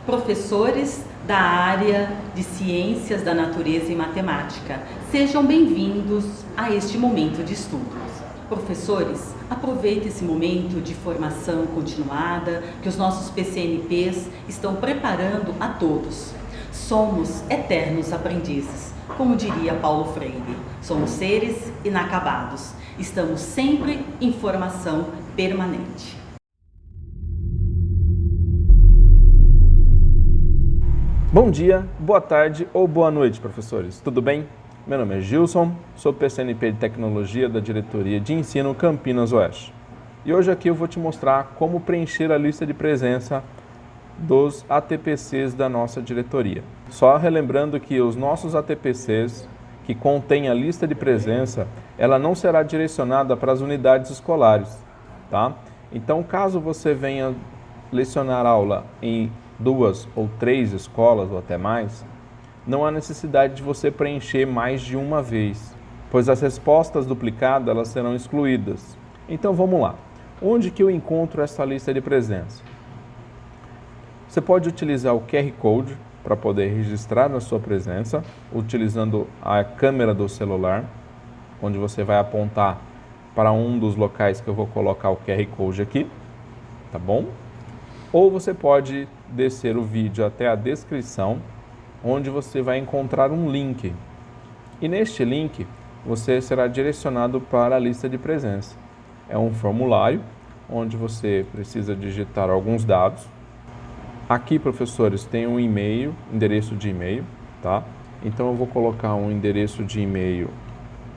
Professores da área de Ciências da Natureza e Matemática, sejam bem-vindos a este momento de estudos. Professores, aproveite esse momento de formação continuada que os nossos PCNPs estão preparando a todos. Somos eternos aprendizes, como diria Paulo Freire. Somos seres inacabados. Estamos sempre em formação permanente. Bom dia, boa tarde ou boa noite, professores. Tudo bem? Meu nome é Gilson, sou PCNP de Tecnologia da Diretoria de Ensino Campinas Oeste. E hoje aqui eu vou te mostrar como preencher a lista de presença dos ATPCs da nossa diretoria. Só relembrando que os nossos ATPCs que contêm a lista de presença, ela não será direcionada para as unidades escolares, tá? Então, caso você venha lecionar aula em 2 ou 3 escolas ou até mais, não há necessidade de você preencher mais de uma vez, pois as respostas duplicadas elas serão excluídas. Então vamos lá. Onde que eu encontro essa lista de presença? Você pode utilizar o QR Code para poder registrar a sua presença, utilizando a câmera do celular, onde você vai apontar para um dos locais que eu vou colocar o QR Code aqui, tá bom? Ou você pode descer o vídeo até a descrição, onde você vai encontrar um link. E neste link, você será direcionado para a lista de presença. É um formulário, onde você precisa digitar alguns dados. Aqui, professores, tem um e-mail, endereço de e-mail, tá? Então, eu vou colocar um endereço de e-mail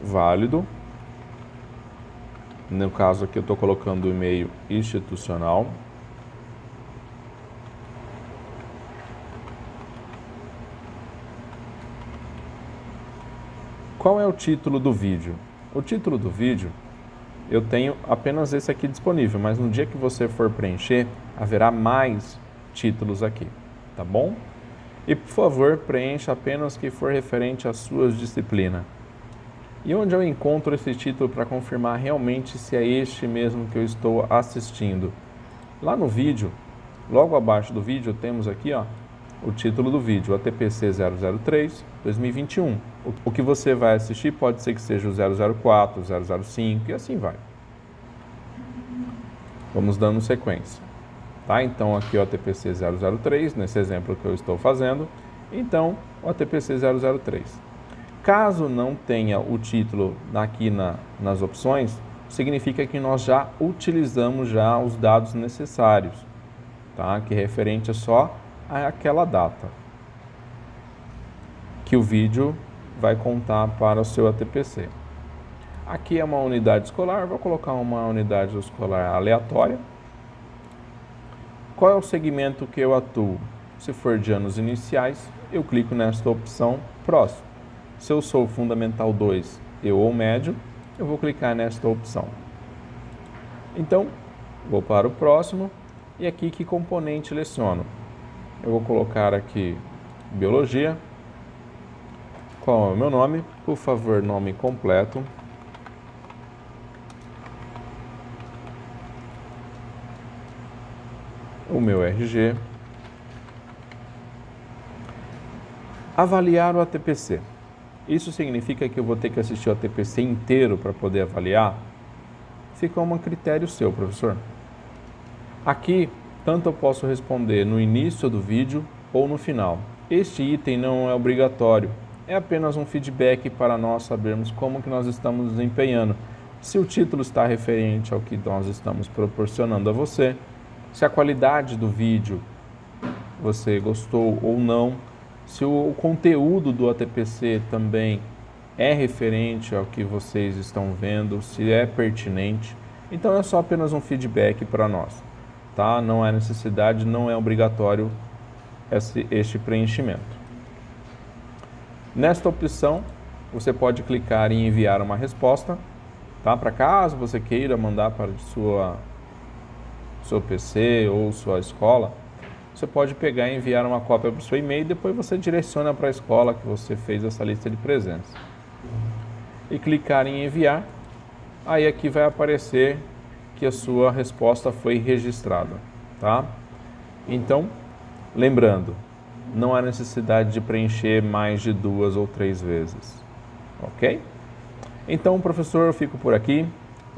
válido. No caso aqui, eu estou colocando o e-mail institucional. Qual é o título do vídeo? O título do vídeo, eu tenho apenas esse aqui disponível, mas no dia que você for preencher, haverá mais títulos aqui, tá bom? E, por favor, preencha apenas o que for referente às suas disciplinas. E onde eu encontro esse título para confirmar realmente se é este mesmo que eu estou assistindo? Lá no vídeo, logo abaixo do vídeo, temos aqui, ó, o título do vídeo, ATPC 003 2021. O que você vai assistir pode ser que seja o 004, 005 e assim vai. Vamos dando sequência. Tá? Então aqui o ATPC 003, nesse exemplo que eu estou fazendo. Então o ATPC 003. Caso não tenha o título aqui nas opções, significa que nós já utilizamos já os dados necessários, tá? Que é referente só àquela data que o vídeo vai contar para o seu ATPC. Aqui é uma unidade escolar, vou colocar uma unidade escolar aleatória. Qual é o segmento que eu atuo? Se for de anos iniciais, eu clico nesta opção próximo. Se eu sou Fundamental 2 ou médio, eu vou clicar nesta opção. Então, vou para o próximo e aqui que componente leciono? Eu vou colocar aqui Biologia. Qual é o meu nome? Por favor, nome completo. O meu RG. Avaliar o ATPC. Isso significa que eu vou ter que assistir o ATPC inteiro para poder avaliar? Fica a critério seu, professor. Aqui, tanto eu posso responder no início do vídeo ou no final. Este item não é obrigatório, é apenas um feedback para nós sabermos como que nós estamos desempenhando. Se o título está referente ao que nós estamos proporcionando a você, se a qualidade do vídeo você gostou ou não, se o conteúdo do ATPC também é referente ao que vocês estão vendo, se é pertinente. Então é só apenas um feedback para nós, tá? Não é necessidade, não é obrigatório este preenchimento. Nesta opção, você pode clicar em enviar uma resposta, tá? Para caso você queira mandar para seu PC ou sua escola, você pode pegar e enviar uma cópia para o seu e-mail e depois você direciona para a escola que você fez essa lista de presença. E clicar em enviar, aí aqui vai aparecer que a sua resposta foi registrada, tá? Então, Lembrando, não há necessidade de preencher mais de 2 ou 3 vezes, ok? Então, professor, eu fico por aqui.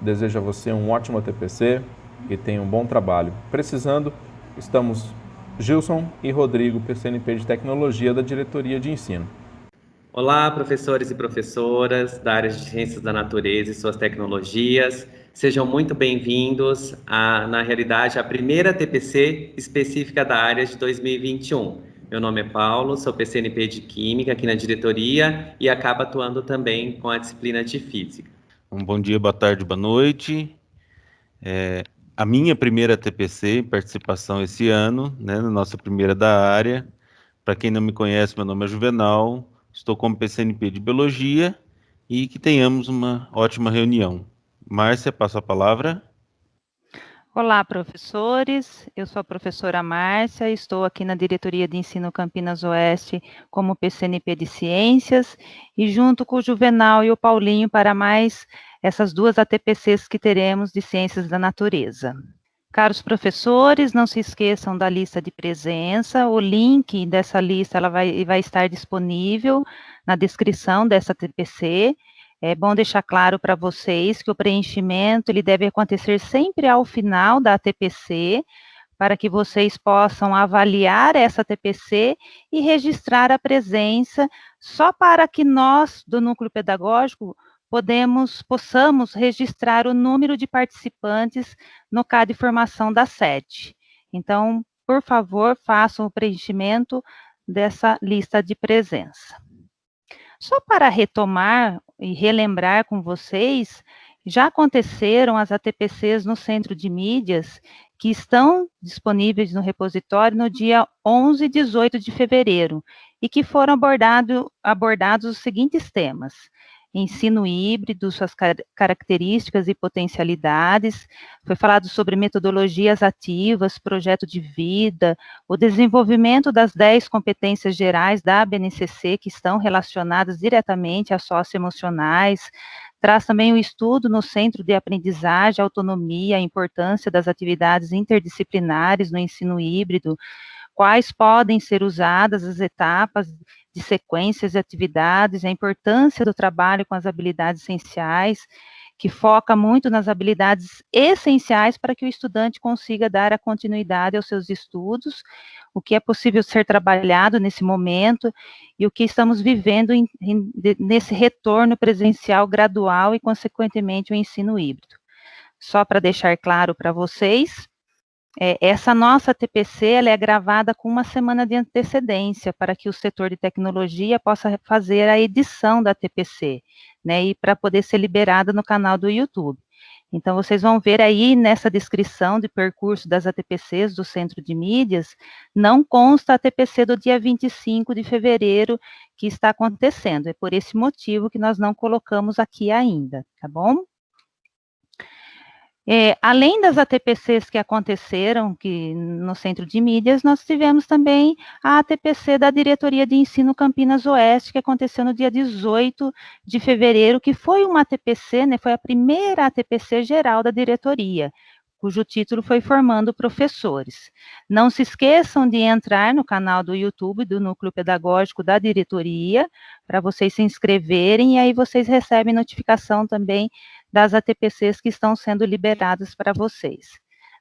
Desejo a você um ótimo TPC e tenha um bom trabalho. Precisando, estamos Gilson e Rodrigo, PCNP de Tecnologia da Diretoria de Ensino. Olá, professores e professoras da área de Ciências da Natureza e suas tecnologias. Sejam muito bem-vindos na realidade, a primeira TPC específica da área de 2021. Meu nome é Paulo, sou PCNP de Química aqui na diretoria e acabo atuando também com a disciplina de Física. Um bom dia, boa tarde, boa noite. A minha primeira TPC, participação esse ano, né, na nossa primeira da área. Para quem não me conhece, meu nome é Juvenal, estou como PCNP de Biologia e que tenhamos uma ótima reunião. Márcia, passo a palavra. Olá, professores. Eu sou a professora Márcia, estou aqui na Diretoria de Ensino Campinas Oeste como PCNP de Ciências e junto com o Juvenal e o Paulinho para mais essas 2 ATPCs que teremos de Ciências da Natureza. Caros professores, não se esqueçam da lista de presença, o link dessa lista ela vai estar disponível na descrição dessa TPC. É bom deixar claro para vocês que o preenchimento ele deve acontecer sempre ao final da TPC, para que vocês possam avaliar essa TPC e registrar a presença, só para que nós, do Núcleo Pedagógico, possamos registrar o número de participantes no CAD de formação da sede. Então, por favor, façam o preenchimento dessa lista de presença. Só para retomar e relembrar com vocês, já aconteceram as ATPCs no Centro de Mídias, que estão disponíveis no repositório no dia 11 e 18 de fevereiro, e que foram abordados os seguintes temas: ensino híbrido, suas características e potencialidades, foi falado sobre metodologias ativas, projeto de vida, o desenvolvimento das 10 competências gerais da BNCC, que estão relacionadas diretamente às socioemocionais, traz também o estudo no Centro de Aprendizagem, Autonomia, a importância das atividades interdisciplinares no ensino híbrido, quais podem ser usadas as etapas de sequências de atividades, a importância do trabalho com as habilidades essenciais, que foca muito nas habilidades essenciais para que o estudante consiga dar a continuidade aos seus estudos, o que é possível ser trabalhado nesse momento e o que estamos vivendo nesse retorno presencial gradual e, consequentemente, o ensino híbrido. Só para deixar claro para vocês, essa nossa TPC ela é gravada com 1 semana de antecedência para que o setor de tecnologia possa fazer a edição da TPC, né, e para poder ser liberada no canal do YouTube. Então, vocês vão ver aí nessa descrição de percurso das ATPCs do Centro de Mídias, não consta a TPC do dia 25 de fevereiro que está acontecendo. É por esse motivo que nós não colocamos aqui ainda, tá bom? Além das ATPCs que aconteceram no Centro de Mídias, nós tivemos também a ATPC da Diretoria de Ensino Campinas Oeste, que aconteceu no dia 18 de fevereiro, que foi uma ATPC, né, foi a primeira ATPC geral da diretoria, cujo título foi Formando Professores. Não se esqueçam de entrar no canal do YouTube do Núcleo Pedagógico da diretoria, para vocês se inscreverem, e aí vocês recebem notificação também das ATPCs que estão sendo liberadas para vocês.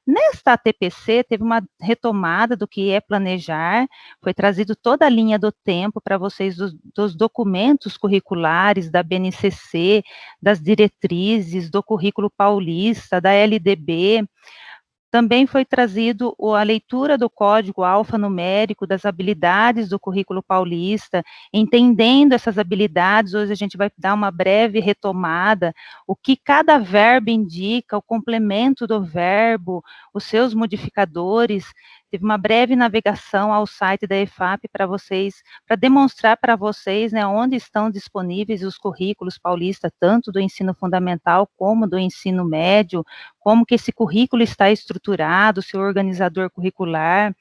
Nesta ATPC, teve uma retomada do que é planejar, foi trazido toda a linha do tempo para vocês dos documentos curriculares da BNCC, das diretrizes, do currículo paulista, da LDB. Também foi trazido a leitura do código alfanumérico das habilidades do currículo paulista, entendendo essas habilidades. Hoje a gente vai dar uma breve retomada, o que cada verbo indica, o complemento do verbo, os seus modificadores. Teve uma breve navegação ao site da EFAP para vocês, para demonstrar para vocês, né, onde estão disponíveis os currículos paulistas, tanto do ensino fundamental como do ensino médio, como que esse currículo está estruturado, seu organizador curricular.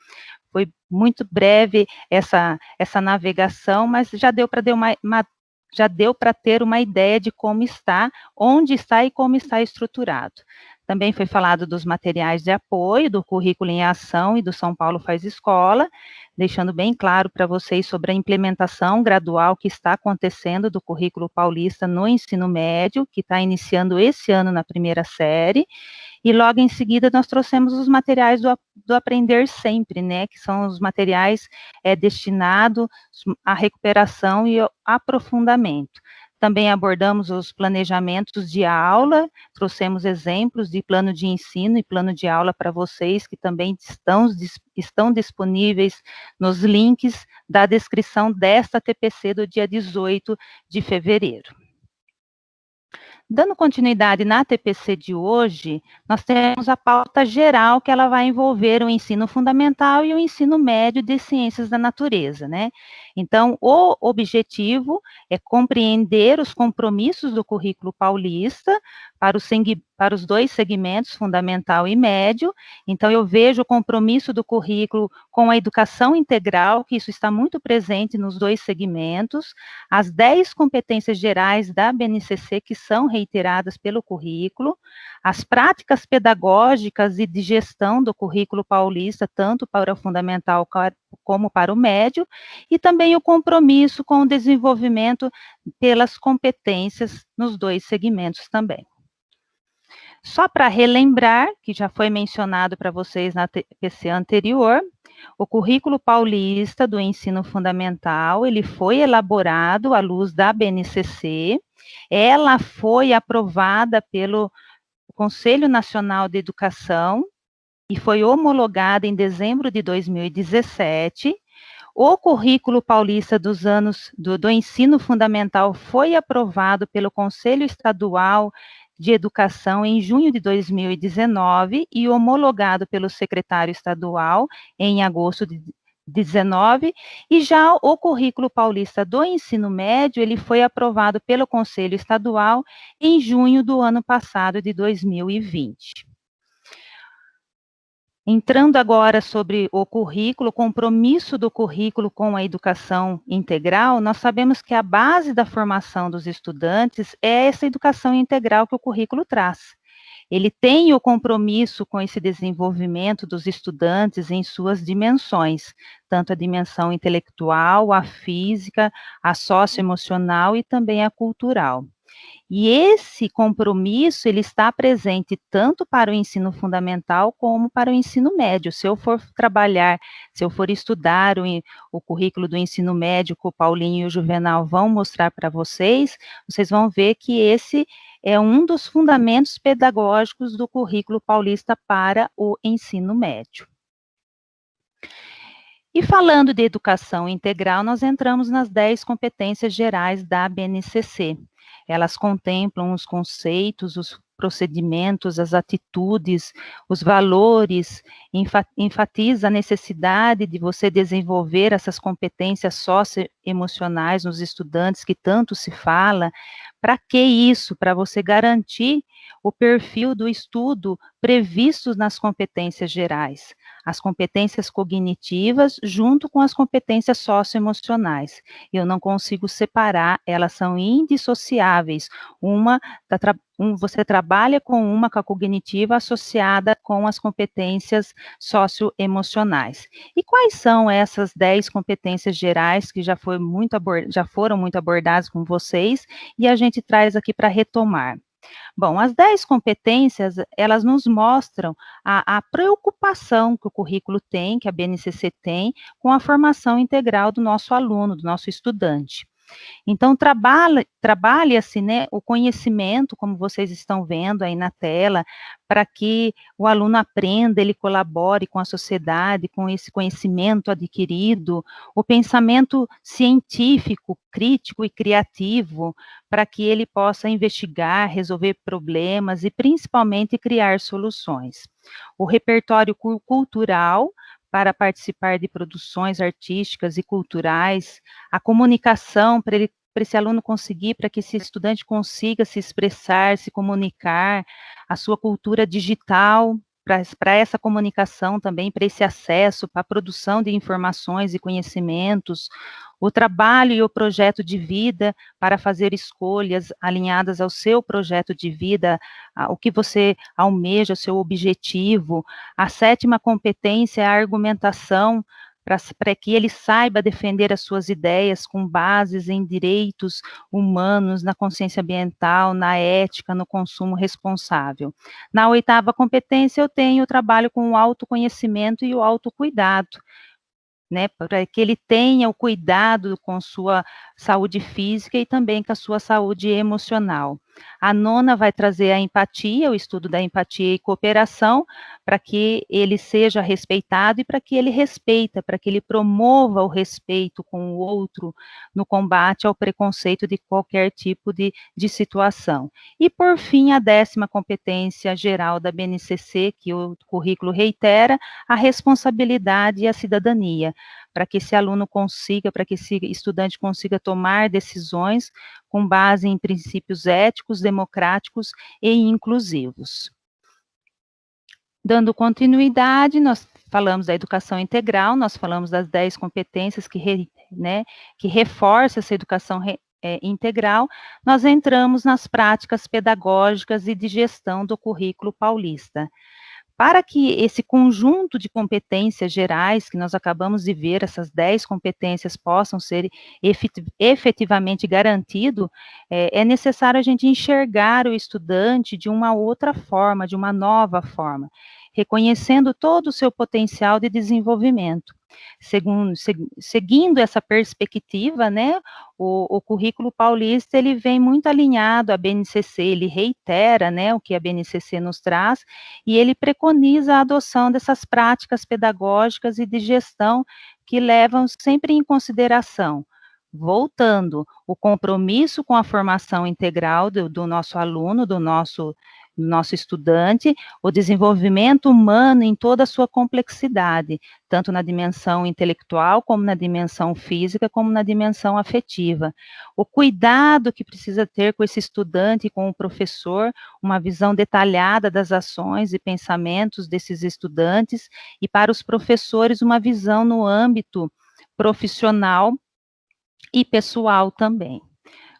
Foi muito breve essa navegação, mas já deu para ter uma ideia de como está, onde está e como está estruturado. Também foi falado dos materiais de apoio, do currículo em ação e do São Paulo Faz Escola, deixando bem claro para vocês sobre a implementação gradual que está acontecendo do currículo paulista no ensino médio, que está iniciando esse ano na primeira série, e logo em seguida nós trouxemos os materiais do Aprender Sempre, né, que são os materiais destinados à recuperação e ao aprofundamento. Também abordamos os planejamentos de aula, trouxemos exemplos de plano de ensino e plano de aula para vocês, que também estão disponíveis nos links da descrição desta TPC do dia 18 de fevereiro. Dando continuidade na TPC de hoje, nós temos a pauta geral que ela vai envolver o ensino fundamental e o ensino médio de ciências da natureza, né? Então, o objetivo é compreender os compromissos do currículo paulista para os dois segmentos, fundamental e médio. Então, eu vejo o compromisso do currículo com a educação integral, que isso está muito presente nos dois segmentos, as 10 competências gerais da BNCC que são reiteradas pelo currículo, as práticas pedagógicas e de gestão do currículo paulista, tanto para o fundamental como para o médio, e também o compromisso com o desenvolvimento pelas competências nos dois segmentos também. Só para relembrar, que já foi mencionado para vocês na TPC anterior, o currículo paulista do ensino fundamental, ele foi elaborado à luz da BNCC, ela foi aprovada pelo Conselho Nacional de Educação e foi homologada em dezembro de 2017. O currículo paulista dos anos do ensino fundamental foi aprovado pelo Conselho Estadual de Educação em junho de 2019 e homologado pelo secretário estadual em agosto de 2019, e já o currículo paulista do ensino médio, ele foi aprovado pelo Conselho Estadual em junho do ano passado, de 2020. Entrando agora sobre o currículo, o compromisso do currículo com a educação integral, nós sabemos que a base da formação dos estudantes é essa educação integral que o currículo traz. Ele tem o compromisso com esse desenvolvimento dos estudantes em suas dimensões, tanto a dimensão intelectual, a física, a socioemocional e também a cultural. E esse compromisso, ele está presente tanto para o ensino fundamental como para o ensino médio. Se eu for trabalhar, se eu for estudar o currículo do ensino médio, que o Paulinho e o Juvenal vão mostrar para vocês, vocês vão ver que esse é um dos fundamentos pedagógicos do currículo paulista para o ensino médio. E falando de educação integral, nós entramos nas 10 competências gerais da BNCC. Elas contemplam os conceitos, os procedimentos, as atitudes, os valores, enfatiza a necessidade de você desenvolver essas competências socioemocionais nos estudantes que tanto se fala. Para que isso? Para você garantir o perfil do estudo previsto nas competências gerais. As competências cognitivas junto com as competências socioemocionais. Eu não consigo separar, elas são indissociáveis. Você trabalha com a cognitiva associada com as competências socioemocionais. E quais são essas 10 competências gerais que já foram muito abordadas com vocês e a gente traz aqui para retomar? Bom, as 10 competências, elas nos mostram a preocupação que o currículo tem, que a BNCC tem, com a formação integral do nosso aluno, do nosso estudante. Então, trabalha-se, né, o conhecimento, como vocês estão vendo aí na tela, para que o aluno aprenda, ele colabore com a sociedade, com esse conhecimento adquirido, o pensamento científico, crítico e criativo, para que ele possa investigar, resolver problemas e, principalmente, criar soluções. O repertório cultural, para participar de produções artísticas e culturais, a comunicação para esse aluno conseguir, para que esse estudante consiga se expressar, se comunicar, a sua cultura digital, para essa comunicação também, para esse acesso, para a produção de informações e conhecimentos, o trabalho e o projeto de vida para fazer escolhas alinhadas ao seu projeto de vida, o que você almeja, o seu objetivo. A 7ª competência é a argumentação, para que ele saiba defender as suas ideias com bases em direitos humanos, na consciência ambiental, na ética, no consumo responsável. Na 8ª competência, eu tenho o trabalho com o autoconhecimento e o autocuidado, né, para que ele tenha o cuidado com sua saúde física e também com a sua saúde emocional. A 9ª vai trazer a empatia, o estudo da empatia e cooperação, para que ele seja respeitado e para que ele respeita, para que ele promova o respeito com o outro no combate ao preconceito de qualquer tipo de situação. E, por fim, a 10ª competência geral da BNCC, que o currículo reitera, a responsabilidade e a cidadania, para que esse aluno consiga, para que esse estudante consiga tomar decisões com base em princípios éticos, democráticos e inclusivos. Dando continuidade, nós falamos da educação integral, nós falamos das 10 competências que reforçam essa educação integral, nós entramos nas práticas pedagógicas e de gestão do currículo paulista. Para que esse conjunto de competências gerais que nós acabamos de ver, essas 10 competências possam ser efetivamente garantido, é necessário a gente enxergar o estudante de uma outra forma, de uma nova forma, reconhecendo todo o seu potencial de desenvolvimento. Seguindo essa perspectiva, né, o currículo paulista, ele vem muito alinhado à BNCC, ele reitera, né, o que a BNCC nos traz, e ele preconiza a adoção dessas práticas pedagógicas e de gestão que levam sempre em consideração, voltando, o compromisso com a formação integral do nosso aluno, do nosso estudante, o desenvolvimento humano em toda a sua complexidade, tanto na dimensão intelectual, como na dimensão física, como na dimensão afetiva. O cuidado que precisa ter com esse estudante e com o professor, uma visão detalhada das ações e pensamentos desses estudantes, e para os professores, uma visão no âmbito profissional e pessoal também.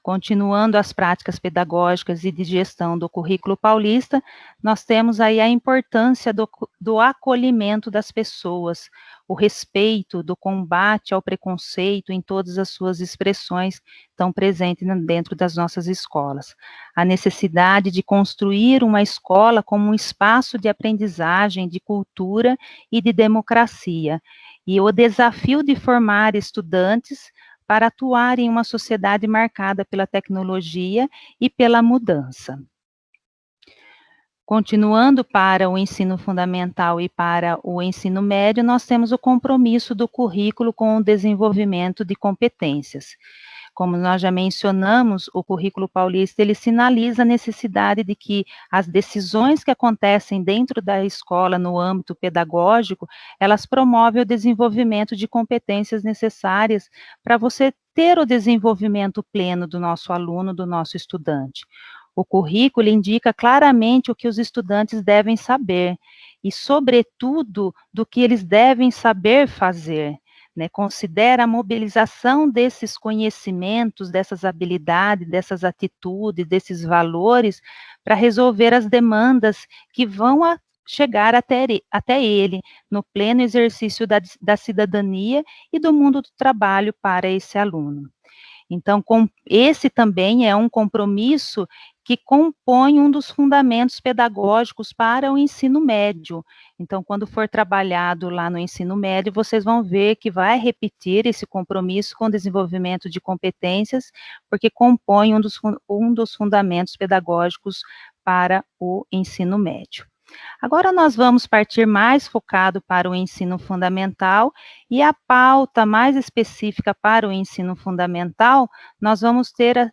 Continuando as práticas pedagógicas e de gestão do currículo paulista, nós temos aí a importância do acolhimento das pessoas, o respeito, do combate ao preconceito em todas as suas expressões estão presentes dentro das nossas escolas. A necessidade de construir uma escola como um espaço de aprendizagem, de cultura e de democracia, e o desafio de formar estudantes para atuar em uma sociedade marcada pela tecnologia e pela mudança. Continuando para o ensino fundamental e para o ensino médio, nós temos o compromisso do currículo com o desenvolvimento de competências. Como nós já mencionamos, o currículo paulista, ele sinaliza a necessidade de que as decisões que acontecem dentro da escola, no âmbito pedagógico, elas promovem o desenvolvimento de competências necessárias para você ter o desenvolvimento pleno do nosso aluno, do nosso estudante. O currículo indica claramente o que os estudantes devem saber e, sobretudo, do que eles devem saber fazer. Né, considera a mobilização desses conhecimentos, dessas habilidades, dessas atitudes, desses valores, para resolver as demandas que vão chegar até ele, no pleno exercício da cidadania e do mundo do trabalho para esse aluno. Então, esse também é um compromisso que compõe um dos fundamentos pedagógicos para o ensino médio. Então, quando for trabalhado lá no ensino médio, vocês vão ver que vai repetir esse compromisso com o desenvolvimento de competências, porque compõe um dos fundamentos pedagógicos para o ensino médio. Agora nós vamos partir mais focado para o ensino fundamental, e a mais específica para o ensino fundamental, nós vamos ter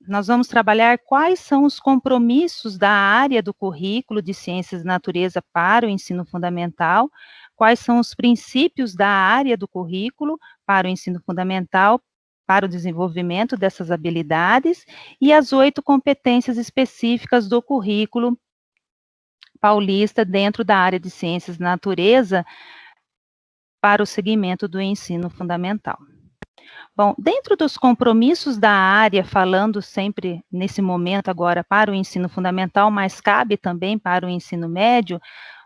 nós vamos trabalhar quais são os compromissos da área do currículo de Ciências da Natureza para o ensino fundamental, quais são os princípios da área do currículo para o ensino fundamental, para o desenvolvimento dessas habilidades, e as 8 competências específicas do currículo Paulista dentro da área de Ciências da Natureza para o segmento do ensino fundamental. Bom, dentro dos compromissos da área, falando sempre nesse momento agora para o ensino fundamental, mas cabe também para o ensino médio,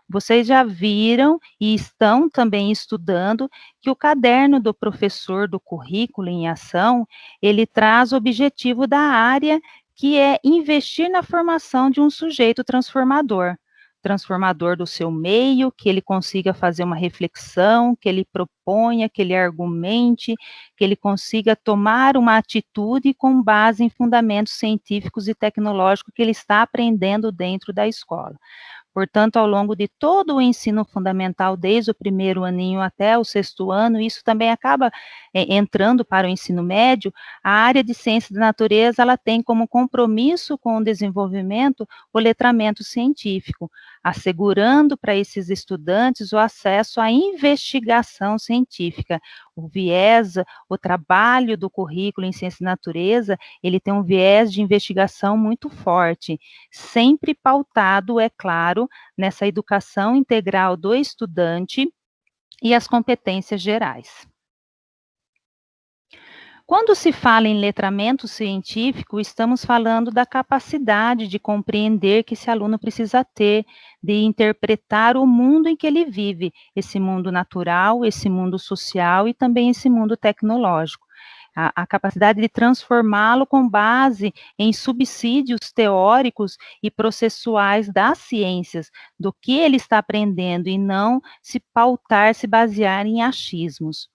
vocês já viram e estão também estudando que o caderno do professor do currículo em ação, ele traz o objetivo da área, que é investir na formação de um sujeito transformador do seu meio, que ele consiga fazer uma reflexão, que ele proponha, que ele argumente, que ele consiga tomar uma atitude com base em fundamentos científicos e tecnológicos que ele está aprendendo dentro da escola. Portanto, ao longo de todo o ensino fundamental, desde o primeiro aninho até o sexto ano, isso também acaba entrando para o ensino médio, a área de ciência da natureza, ela tem como compromisso com o desenvolvimento o letramento científico, assegurando para esses estudantes o acesso à investigação científica. O viés, o trabalho do currículo em ciência da natureza, ele tem um viés de investigação muito forte, sempre pautado, é claro, nessa educação integral do estudante e as competências gerais. Quando se fala em letramento científico, estamos falando da capacidade de compreender que esse aluno precisa ter, de interpretar o mundo em que ele vive, esse mundo natural, esse mundo social e também esse mundo tecnológico. A capacidade de transformá-lo com base em subsídios teóricos e processuais das ciências, do que ele está aprendendo, e não se pautar, se basear em achismos.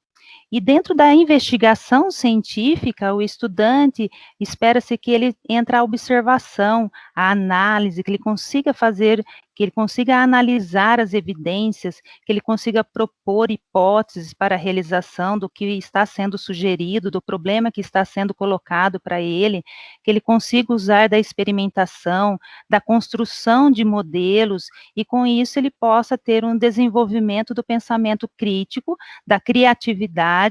E dentro da investigação científica, o estudante espera-se que ele entre a observação, a análise, que ele consiga fazer, que ele consiga analisar as evidências, que ele consiga propor hipóteses para a realização do que está sendo sugerido, do problema que está sendo colocado para ele, que ele consiga usar da experimentação, da construção de modelos, e com isso ele possa ter um desenvolvimento do pensamento crítico, da criatividade,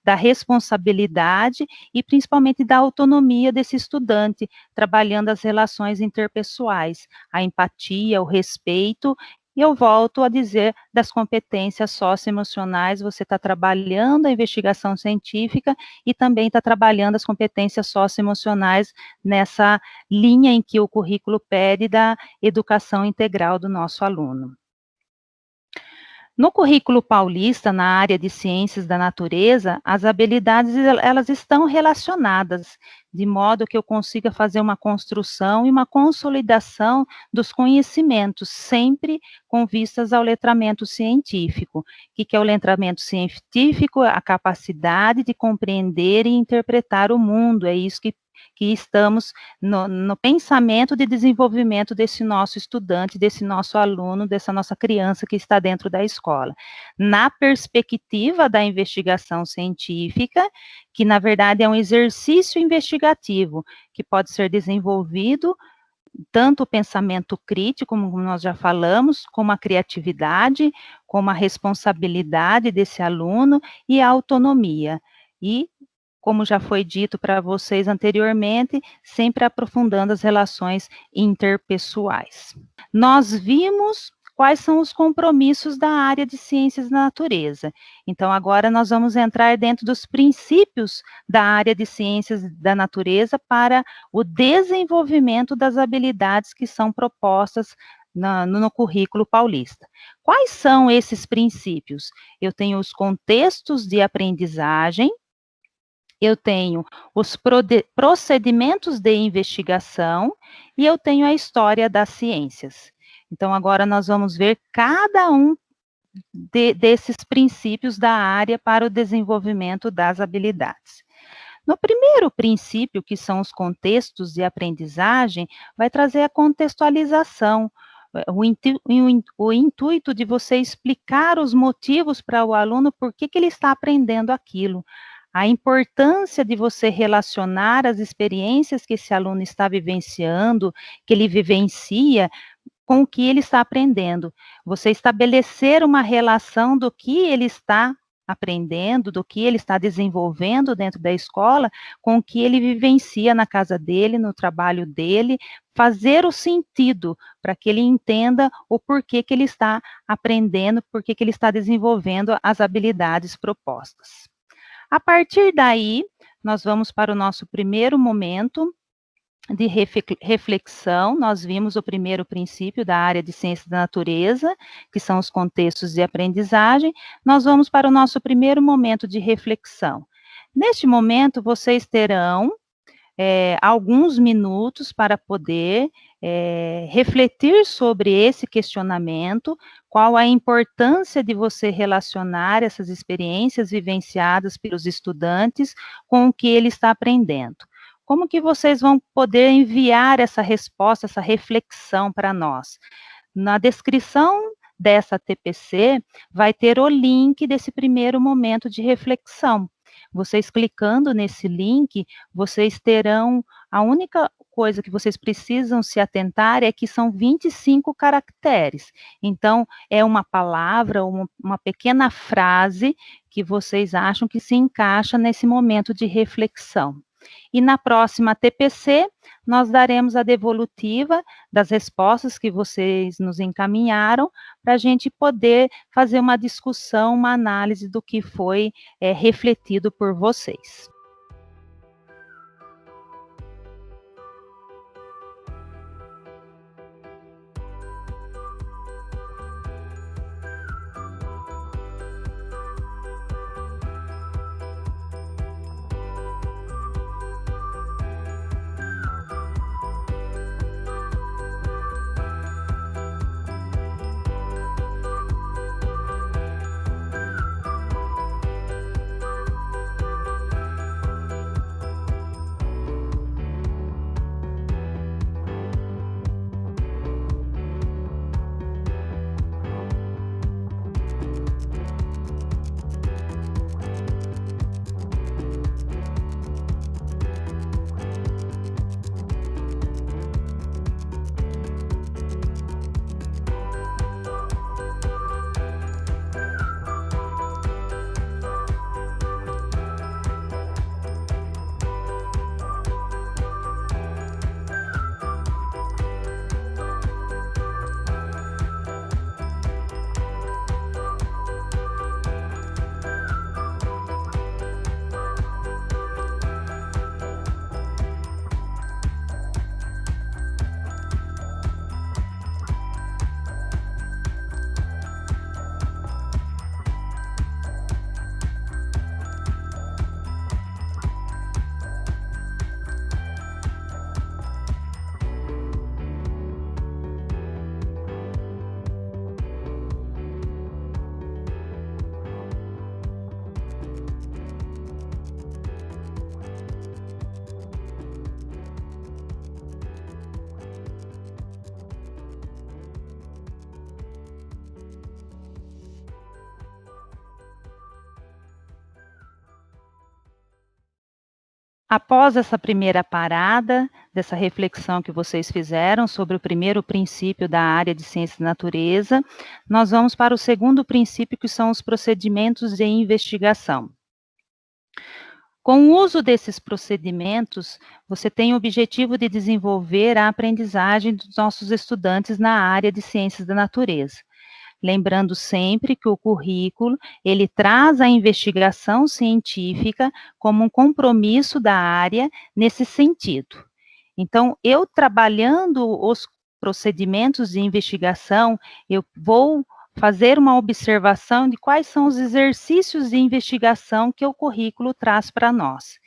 da responsabilidade e principalmente da autonomia desse estudante, trabalhando as relações interpessoais, a empatia, o respeito, e eu volto a dizer das competências socioemocionais, você está trabalhando a investigação científica e também está trabalhando as competências socioemocionais nessa linha em que o currículo pede da educação integral do nosso aluno. No currículo paulista, na área de ciências da natureza, as habilidades, elas estão relacionadas, de modo que eu consiga fazer uma construção e uma consolidação dos conhecimentos, sempre com vistas ao letramento científico. O que é o letramento científico? A capacidade de compreender e interpretar o mundo, é isso que estamos no pensamento de desenvolvimento desse nosso estudante, desse nosso aluno, dessa nossa criança que está dentro da escola. Na perspectiva da investigação científica, que na verdade é um exercício investigativo, que pode ser desenvolvido tanto o pensamento crítico, como nós já falamos, como a criatividade, como a responsabilidade desse aluno e a autonomia. E como já foi dito para vocês anteriormente, sempre aprofundando as relações interpessoais. Nós vimos quais são os compromissos da área de ciências da natureza. Então, agora nós vamos entrar dentro dos princípios da área de ciências da natureza para o desenvolvimento das habilidades que são propostas no currículo paulista. Quais são esses princípios? Eu tenho os contextos de aprendizagem, eu tenho os procedimentos de investigação e eu tenho a história das ciências. Então, agora nós vamos ver cada um desses princípios da área para o desenvolvimento das habilidades. No primeiro princípio, que são os contextos de aprendizagem, vai trazer a contextualização, o intuito de você explicar os motivos para o aluno por que ele está aprendendo aquilo. A importância de você relacionar as experiências que esse aluno está vivenciando, que ele vivencia, com o que ele está aprendendo. Você estabelecer uma relação do que ele está aprendendo, do que ele está desenvolvendo dentro da escola, com o que ele vivencia na casa dele, no trabalho dele, fazer o sentido para que ele entenda o porquê que ele está aprendendo, porquê que ele está desenvolvendo as habilidades propostas. A partir daí, nós vamos para o nosso primeiro momento de reflexão. Nós vimos o primeiro princípio da área de ciência da natureza, que são os contextos de aprendizagem. Nós vamos para o nosso primeiro momento de reflexão. Neste momento, vocês terão alguns minutos para poder refletir sobre esse questionamento, qual a importância de você relacionar essas experiências vivenciadas pelos estudantes com o que ele está aprendendo. Como que vocês vão poder enviar essa resposta, essa reflexão para nós? Na descrição dessa TPC, vai ter o link desse primeiro momento de reflexão. Vocês clicando nesse link, vocês terão, a única coisa que vocês precisam se atentar é que são 25 caracteres. Então, é uma palavra, uma pequena frase que vocês acham que se encaixa nesse momento de reflexão. E na próxima TPC, nós daremos a devolutiva das respostas que vocês nos encaminharam, para a gente poder fazer uma discussão, uma análise do que foi refletido por vocês. Após essa primeira parada, dessa reflexão que vocês fizeram sobre o primeiro princípio da área de ciência da natureza, nós vamos para o segundo princípio, que são os procedimentos de investigação. Com o uso desses procedimentos, você tem o objetivo de desenvolver a aprendizagem dos nossos estudantes na área de ciências da natureza. Lembrando sempre que o currículo, ele traz a investigação científica como um compromisso da área nesse sentido. Então, eu trabalhando os procedimentos de investigação, eu vou fazer uma observação de quais são os exercícios de investigação que o currículo traz para nós.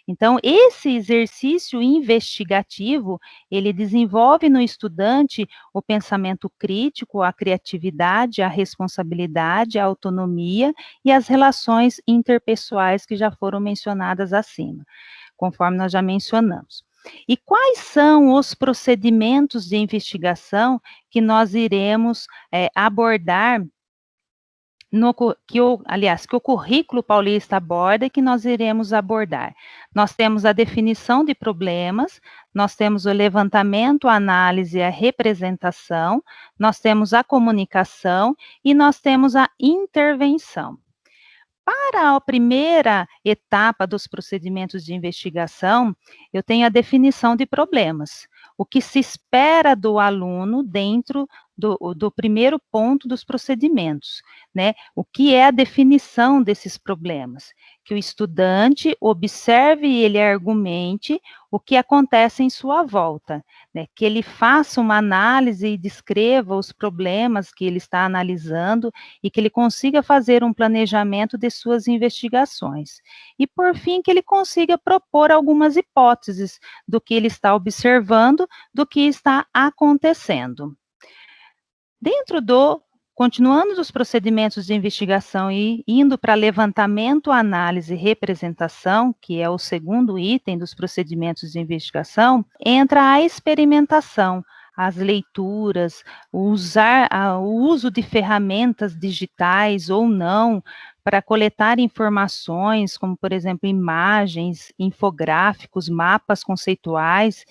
Então, esse exercício investigativo, ele desenvolve no estudante o pensamento crítico, a criatividade, a responsabilidade, a autonomia e as relações interpessoais que já foram mencionadas acima, conforme nós já mencionamos. E quais são os procedimentos de investigação que nós iremos abordar, que o currículo paulista aborda e que nós iremos abordar? Nós temos a definição de problemas, nós temos o levantamento, a análise e a representação, nós temos a comunicação e nós temos a intervenção. Para a primeira etapa dos procedimentos de investigação, eu tenho a definição de problemas. O que se espera do aluno dentro do primeiro ponto dos procedimentos, né? O que é a definição desses problemas? Que o estudante observe e ele argumente o que acontece em sua volta, né? Que ele faça uma análise e descreva os problemas que ele está analisando e que ele consiga fazer um planejamento de suas investigações. E, por fim, que ele consiga propor algumas hipóteses do que ele está observando, do que está acontecendo. Continuando dos procedimentos de investigação e indo para levantamento, análise e representação, que é o segundo item dos procedimentos de investigação, entra a experimentação, as leituras, o uso de ferramentas digitais ou não, para coletar informações, como, por exemplo, imagens, infográficos, mapas conceituais,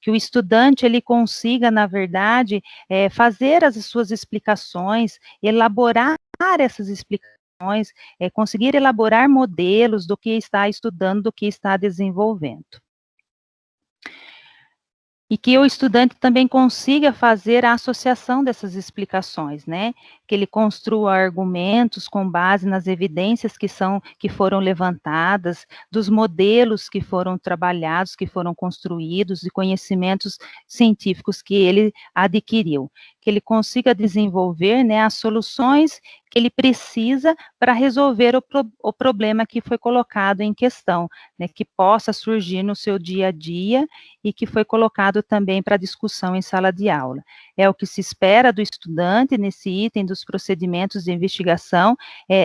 que o estudante ele consiga, na verdade, fazer as suas explicações, elaborar essas explicações, conseguir elaborar modelos do que está estudando, do que está desenvolvendo. E que o estudante também consiga fazer a associação dessas explicações, né? Que ele construa argumentos com base nas evidências que foram levantadas, dos modelos que foram trabalhados, que foram construídos, de conhecimentos científicos que ele adquiriu. Que ele consiga desenvolver, né, as soluções que ele precisa para resolver o problema que foi colocado em questão, né, que possa surgir no seu dia a dia e que foi colocado também para discussão em sala de aula. É o que se espera do estudante nesse item dos procedimentos de investigação,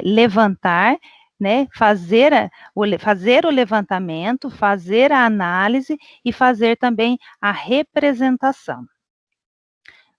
levantar, né, fazer o levantamento, fazer a análise e fazer também a representação.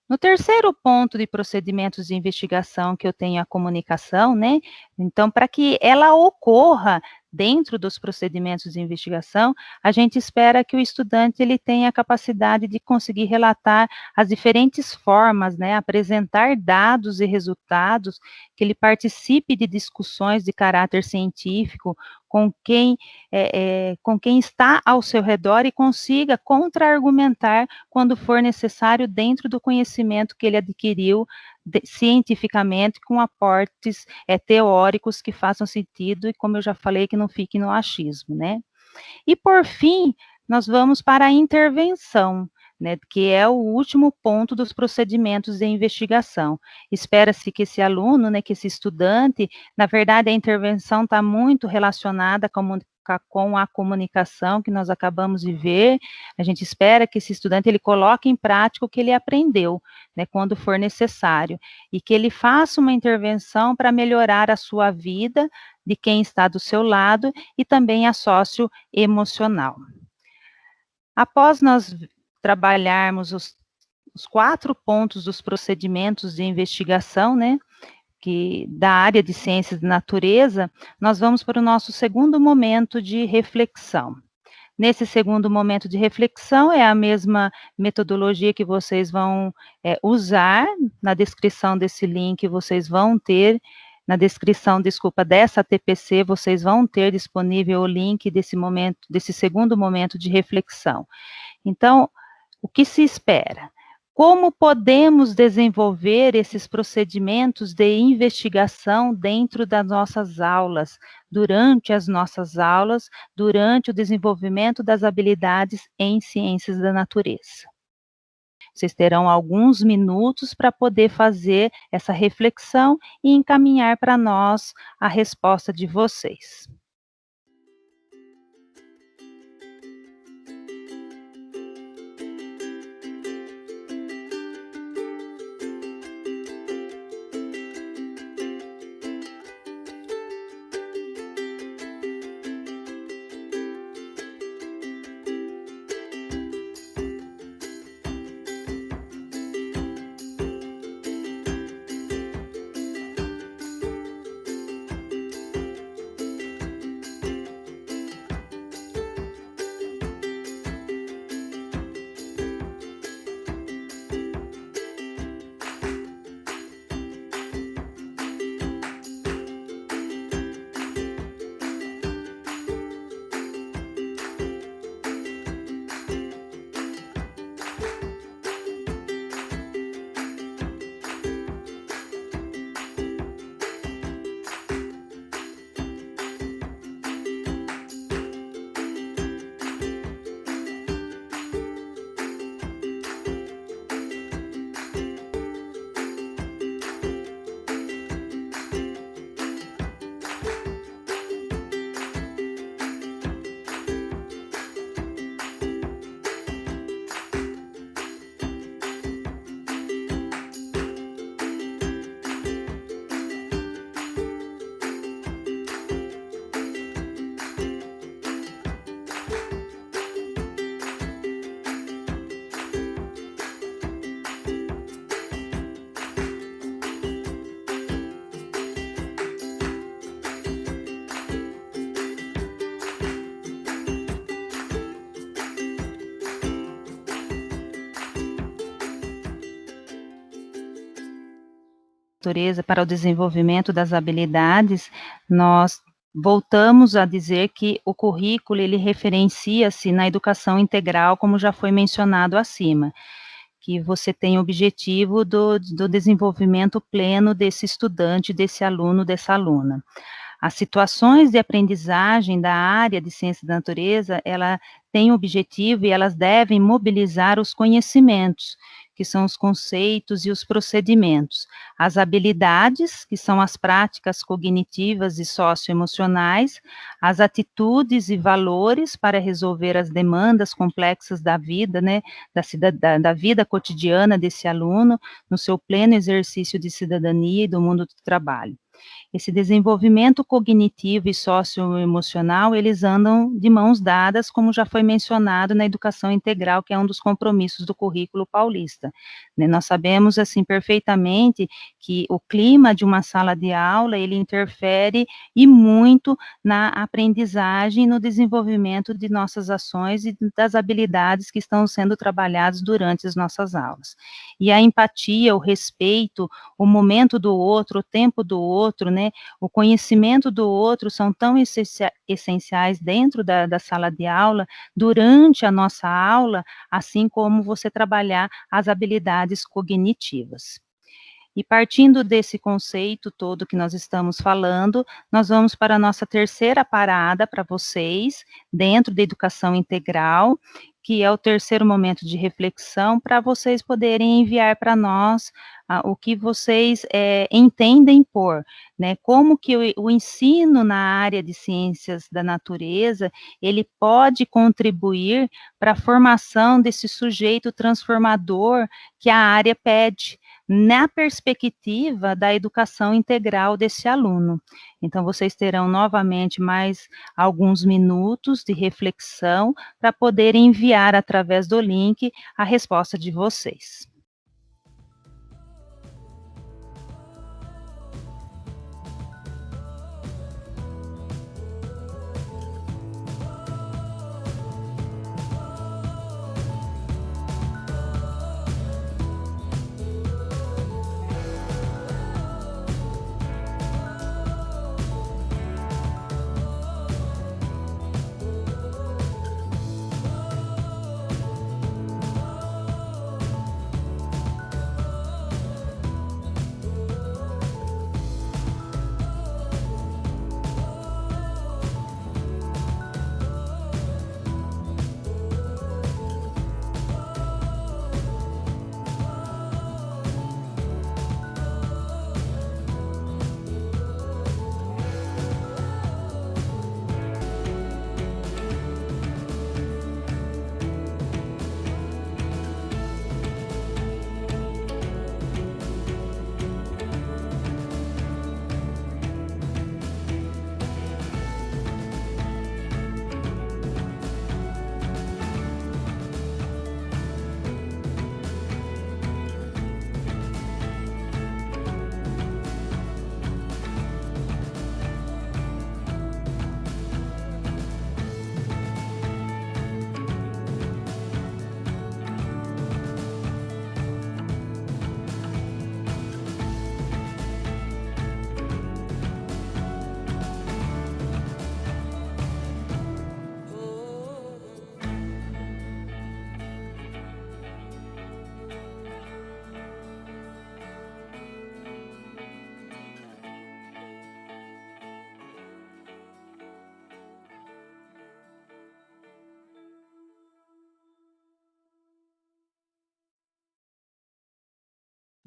No terceiro ponto de procedimentos de investigação que eu tenho a comunicação, né? Então, para que ela ocorra dentro dos procedimentos de investigação, a gente espera que o estudante ele tenha a capacidade de conseguir relatar as diferentes formas, né? Apresentar dados e resultados, que ele participe de discussões de caráter científico com quem está ao seu redor e consiga contra-argumentar quando for necessário dentro do conhecimento que ele adquiriu cientificamente, com aportes teóricos que façam sentido e, como eu já falei, que não fique no achismo, né? E, por fim, nós vamos para a intervenção, né, que é o último ponto dos procedimentos de investigação. Espera-se que esse aluno, né, que esse estudante, na verdade, a intervenção está muito relacionada com a comunicação que nós acabamos de ver. A gente espera que esse estudante ele coloque em prática o que ele aprendeu, né, quando for necessário, e que ele faça uma intervenção para melhorar a sua vida, de quem está do seu lado, e também a socioemocional. Após nós trabalharmos os 4 pontos dos procedimentos de investigação, né, da área de ciências de natureza, nós vamos para o nosso segundo momento de reflexão. Nesse segundo momento de reflexão, é a mesma metodologia que vocês vão usar. Na descrição desse link, vocês vão ter, na descrição, dessa TPC, vocês vão ter disponível o link desse segundo momento de reflexão. Então, o que se espera? Como podemos desenvolver esses procedimentos de investigação dentro das nossas aulas, durante as nossas aulas, durante o desenvolvimento das habilidades em ciências da natureza? Vocês terão alguns minutos para poder fazer essa reflexão e encaminhar para nós a resposta de vocês. natureza para o desenvolvimento das habilidades, nós voltamos a dizer que o currículo, ele referencia-se na educação integral, como já foi mencionado acima, que você tem o objetivo do desenvolvimento pleno desse estudante, desse aluno, dessa aluna. As situações de aprendizagem da área de ciência da natureza, ela tem o objetivo e elas devem mobilizar os conhecimentos, que são os conceitos e os procedimentos, as habilidades, que são as práticas cognitivas e socioemocionais, as atitudes e valores para resolver as demandas complexas da vida, né, da vida cotidiana desse aluno, no seu pleno exercício de cidadania e do mundo do trabalho. Esse desenvolvimento cognitivo e socioemocional, eles andam de mãos dadas, como já foi mencionado na educação integral, que é um dos compromissos do currículo paulista. Né, nós sabemos, assim, perfeitamente que o clima de uma sala de aula, ele interfere e muito na aprendizagem e no desenvolvimento de nossas ações e das habilidades que estão sendo trabalhadas durante as nossas aulas. E a empatia, o respeito, o momento do outro, o tempo do outro, né, o conhecimento do outro são tão essenciais dentro da sala de aula, durante a nossa aula, assim como você trabalhar as habilidades cognitivas. E partindo desse conceito todo que nós estamos falando, nós vamos para a nossa terceira parada para vocês, dentro da educação integral, que é o terceiro momento de reflexão, para vocês poderem enviar para nós o que vocês entendem por, né, como que o ensino na área de ciências da natureza, ele pode contribuir para a formação desse sujeito transformador que a área pede, na perspectiva da educação integral desse aluno. Então, vocês terão novamente mais alguns minutos de reflexão para poderem enviar através do link a resposta de vocês.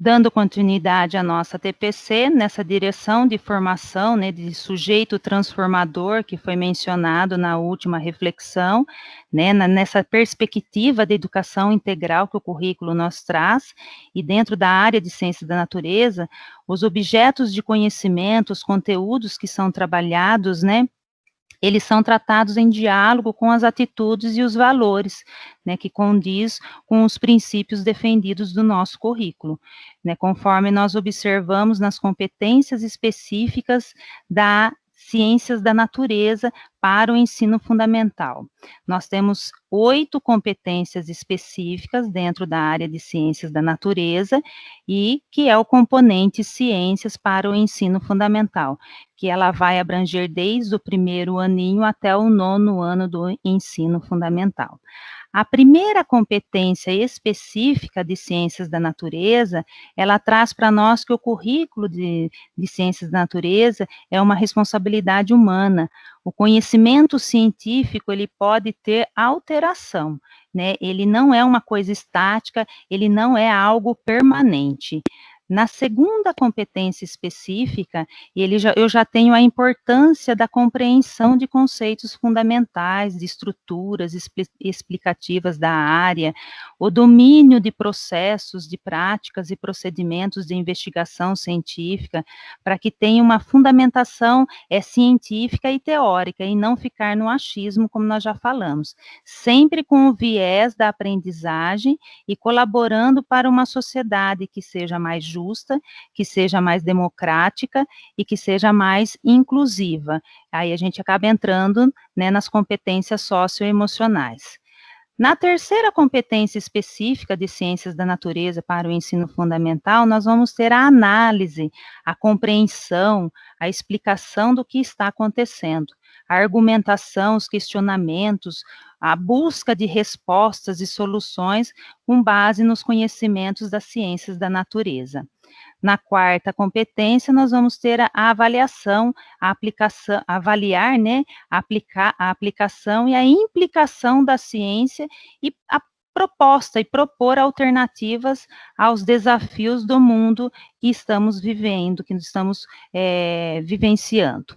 Dando continuidade à nossa TPC, nessa direção de formação, né, de sujeito transformador, que foi mencionado na última reflexão, né, nessa perspectiva de educação integral que o currículo nos traz, e dentro da área de ciência da natureza, os objetos de conhecimento, os conteúdos que são trabalhados, né, eles são tratados em diálogo com as atitudes e os valores, né, que condiz com os princípios defendidos do nosso currículo, né, conforme nós observamos nas competências específicas da ciências da natureza para o ensino fundamental. Nós temos 8 competências específicas dentro da área de ciências da natureza e que é o componente ciências para o ensino fundamental, que ela vai abranger desde o primeiro aninho até o 9º ano do ensino fundamental. A primeira competência específica de ciências da natureza, ela traz para nós que o currículo de ciências da natureza é uma responsabilidade humana. O conhecimento científico, ele pode ter alteração, né? Ele não é uma coisa estática, ele não é algo permanente. Na segunda competência específica, eu já tenho a importância da compreensão de conceitos fundamentais, de estruturas explicativas da área, o domínio de processos, de práticas e procedimentos de investigação científica, para que tenha uma fundamentação científica e teórica, e não ficar no achismo, como nós já falamos, sempre com o viés da aprendizagem e colaborando para uma sociedade que seja mais justa, que seja mais democrática e que seja mais inclusiva. Aí a gente acaba entrando, né, nas competências socioemocionais. Na terceira competência específica de ciências da natureza para o ensino fundamental, nós vamos ter a análise, a compreensão, a explicação do que está acontecendo, a argumentação, os questionamentos, a busca de respostas e soluções com base nos conhecimentos das ciências da natureza. Na quarta competência, nós vamos ter a avaliação, a aplicação, avaliar, né, aplicar a aplicação e a implicação da ciência e a proposta e propor alternativas aos desafios do mundo que estamos vivendo, que estamos vivenciando.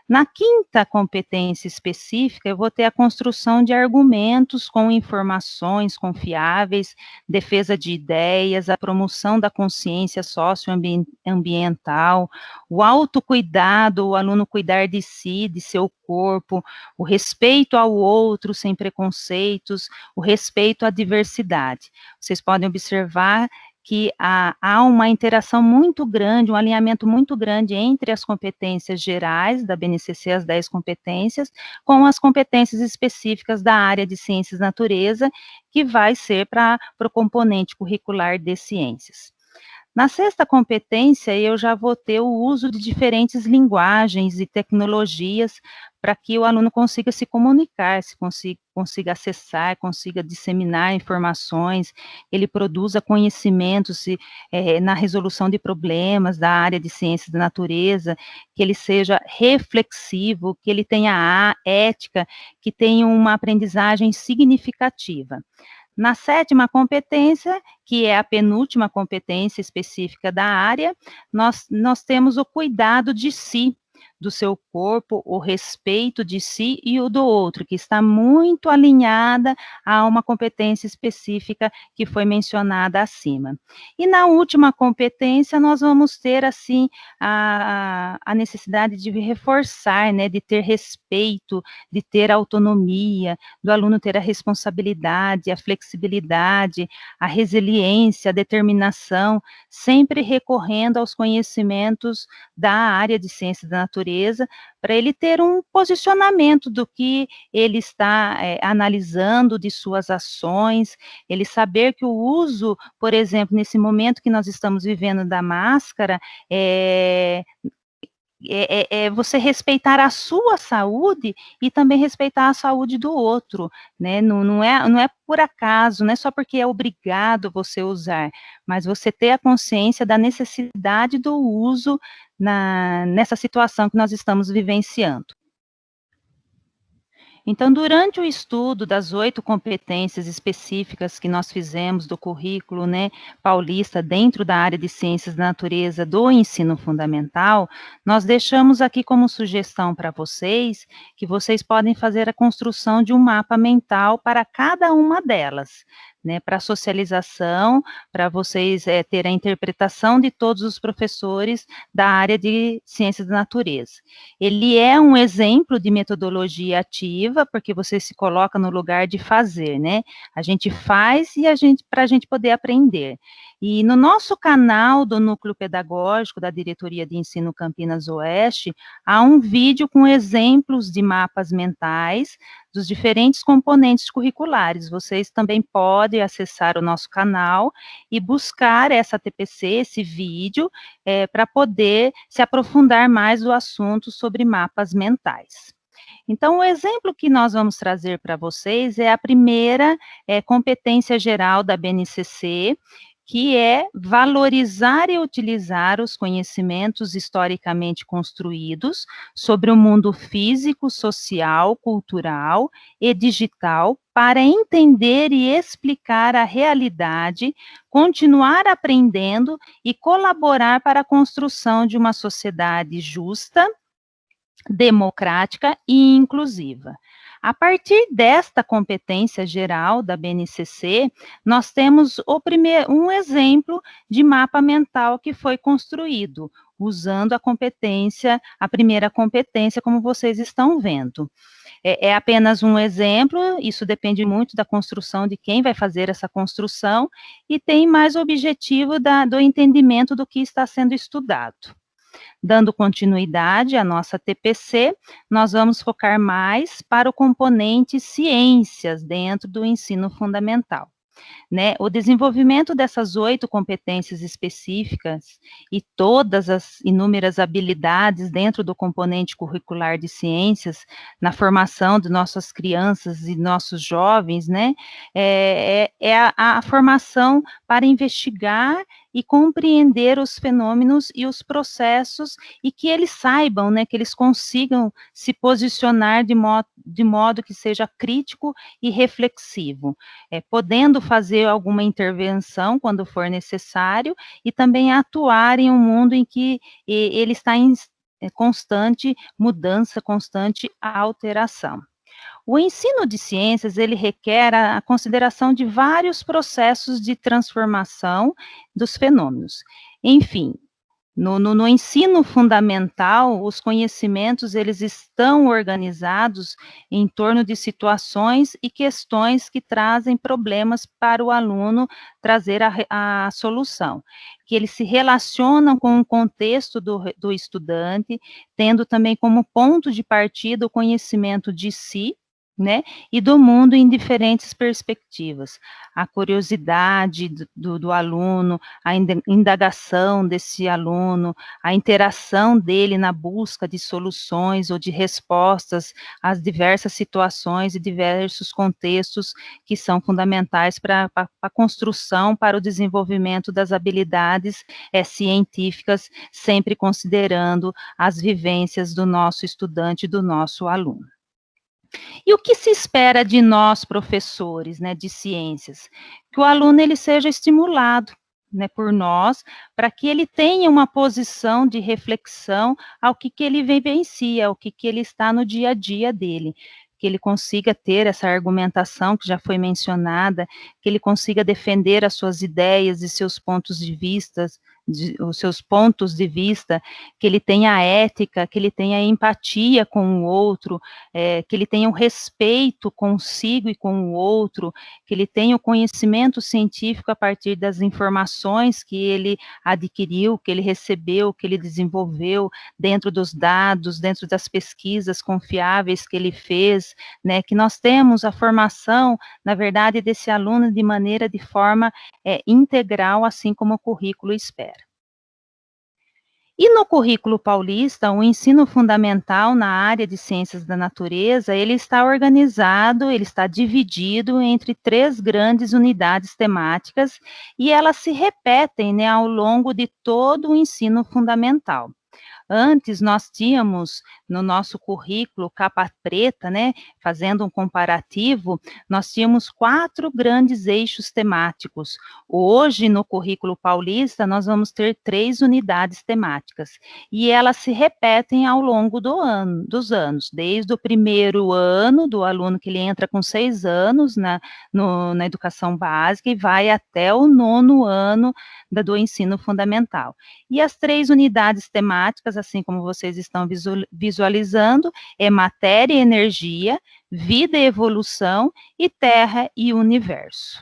Na quinta competência específica, eu vou ter a construção de argumentos com informações confiáveis, defesa de ideias, a promoção da consciência socioambiental, o autocuidado, o aluno cuidar de si, de seu corpo, o respeito ao outro sem preconceitos, o respeito à diversidade. Vocês podem observar que há uma interação muito grande, um alinhamento muito grande entre as competências gerais da BNCC, as 10 competências, com as competências específicas da área de ciências da natureza, que vai ser para o componente curricular de ciências. Na sexta competência, eu já vou ter o uso de diferentes linguagens e tecnologias para que o aluno consiga se comunicar, consiga acessar, consiga disseminar informações, ele produza conhecimentos na resolução de problemas da área de ciências da natureza, que ele seja reflexivo, que ele tenha a ética, que tenha uma aprendizagem significativa. Na sétima competência, que é a penúltima competência específica da área, nós temos o cuidado de si, do seu corpo, o respeito de si e o do outro, que está muito alinhada a uma competência específica que foi mencionada acima. E na última competência, nós vamos ter, assim, a necessidade de reforçar, né, de ter respeito, de ter autonomia, do aluno ter a responsabilidade, a flexibilidade, a resiliência, a determinação, sempre recorrendo aos conhecimentos da área de ciências da natureza, para ele ter um posicionamento do que ele está analisando, de suas ações, ele saber que o uso, por exemplo, nesse momento que nós estamos vivendo da máscara, você respeitar a sua saúde e também respeitar a saúde do outro, né? Não é por acaso, não é só porque é obrigado você usar, mas você ter a consciência da necessidade do uso nessa situação que nós estamos vivenciando. Então, durante o estudo das 8 competências específicas que nós fizemos do currículo, né, paulista dentro da área de ciências da natureza do ensino fundamental, nós deixamos aqui como sugestão para vocês que vocês podem fazer a construção de um mapa mental para cada uma delas, né, para socialização, para vocês terem a interpretação de todos os professores da área de ciências da natureza. Ele é um exemplo de metodologia ativa, porque você se coloca no lugar de fazer, né? A gente faz e para a gente poder aprender. E no nosso canal do Núcleo Pedagógico da Diretoria de Ensino Campinas Oeste, há um vídeo com exemplos de mapas mentais dos diferentes componentes curriculares. Vocês também podem acessar o nosso canal e buscar essa TPC, esse vídeo, para poder se aprofundar mais do assunto sobre mapas mentais. Então, o exemplo que nós vamos trazer para vocês é a primeira competência geral da BNCC, que é valorizar e utilizar os conhecimentos historicamente construídos sobre o mundo físico, social, cultural e digital para entender e explicar a realidade, continuar aprendendo e colaborar para a construção de uma sociedade justa, democrática e inclusiva. A partir desta competência geral da BNCC, nós temos um exemplo de mapa mental que foi construído, usando a primeira competência, como vocês estão vendo. É apenas um exemplo, isso depende muito da construção de quem vai fazer essa construção, e tem mais objetivo do entendimento do que está sendo estudado. Dando continuidade à nossa TPC, nós vamos focar mais para o componente ciências dentro do ensino fundamental. Né? O desenvolvimento dessas 8 competências específicas e todas as inúmeras habilidades dentro do componente curricular de ciências, na formação de nossas crianças e nossos jovens, né, a formação para investigar e compreender os fenômenos e os processos, e que eles saibam, né, que eles consigam se posicionar de modo que seja crítico e reflexivo, podendo fazer alguma intervenção quando for necessário, e também atuar em um mundo em que ele está em constante mudança, constante alteração. O ensino de ciências, ele requer a consideração de vários processos de transformação dos fenômenos. Enfim, no ensino fundamental, os conhecimentos, eles estão organizados em torno de situações e questões que trazem problemas para o aluno trazer a solução, que eles se relacionam com o contexto do estudante, tendo também como ponto de partida o conhecimento de si, né, e do mundo em diferentes perspectivas. A curiosidade do aluno, a indagação desse aluno, a interação dele na busca de soluções ou de respostas às diversas situações e diversos contextos que são fundamentais para a construção, para o desenvolvimento das habilidades científicas, sempre considerando as vivências do nosso estudante, do nosso aluno. E o que se espera de nós, professores, né, de ciências? Que o aluno ele seja estimulado, né, por nós, para que ele tenha uma posição de reflexão ao que ele vivencia, ao que ele está no dia a dia dele, que ele consiga ter essa argumentação que já foi mencionada, que ele consiga defender as suas ideias e seus pontos de vista, os seus pontos de vista, que ele tenha ética, que ele tenha empatia com o outro, que ele tenha um respeito consigo e com o outro, que ele tenha o conhecimento científico a partir das informações que ele adquiriu, que ele recebeu, que ele desenvolveu dentro dos dados, dentro das pesquisas confiáveis que ele fez, né, que nós temos a formação, na verdade, desse aluno de forma integral, assim como o currículo espera. E no currículo paulista, o ensino fundamental na área de ciências da natureza, ele está organizado, ele está dividido entre 3 grandes unidades temáticas, e elas se repetem, né, ao longo de todo o ensino fundamental. Antes, nós tínhamos no nosso currículo capa preta, né, fazendo um comparativo, nós tínhamos 4 grandes eixos temáticos. Hoje, no currículo paulista, nós vamos ter 3 unidades temáticas, e elas se repetem ao longo dos anos, desde o primeiro ano do aluno, que ele entra com 6 anos na educação básica, e vai até o 9º ano do ensino fundamental. E as 3 unidades temáticas, assim como vocês estão visualizando, é matéria e energia, vida e evolução, e terra e universo.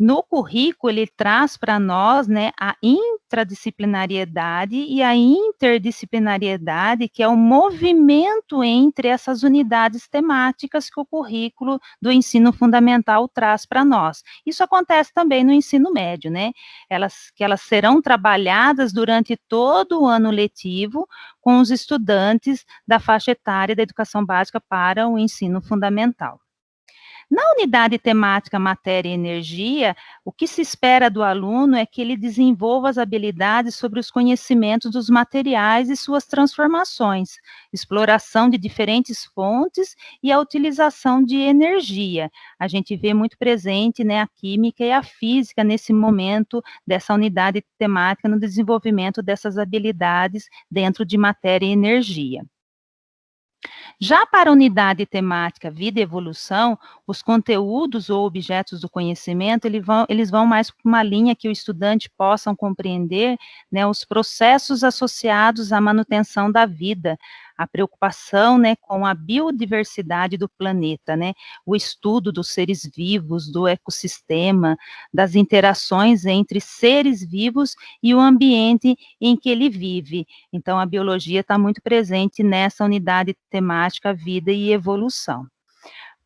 No currículo, ele traz para nós, né, a intradisciplinariedade e a interdisciplinariedade, que é o movimento entre essas unidades temáticas que o currículo do ensino fundamental traz para nós. Isso acontece também no ensino médio, né? Elas serão trabalhadas durante todo o ano letivo com os estudantes da faixa etária da educação básica para o ensino fundamental. Na unidade temática Matéria e Energia, o que se espera do aluno é que ele desenvolva as habilidades sobre os conhecimentos dos materiais e suas transformações, exploração de diferentes fontes e a utilização de energia. A gente vê muito presente, né, a química e a física nesse momento dessa unidade temática no desenvolvimento dessas habilidades dentro de matéria e energia. Já para a unidade temática Vida e Evolução, os conteúdos ou objetos do conhecimento, eles vão mais para uma linha que o estudante possa compreender, né, os processos associados à manutenção da vida, a preocupação, né, com a biodiversidade do planeta, né, o estudo dos seres vivos, do ecossistema, das interações entre seres vivos e o ambiente em que ele vive. Então, a biologia está muito presente nessa unidade temática Vida e Evolução.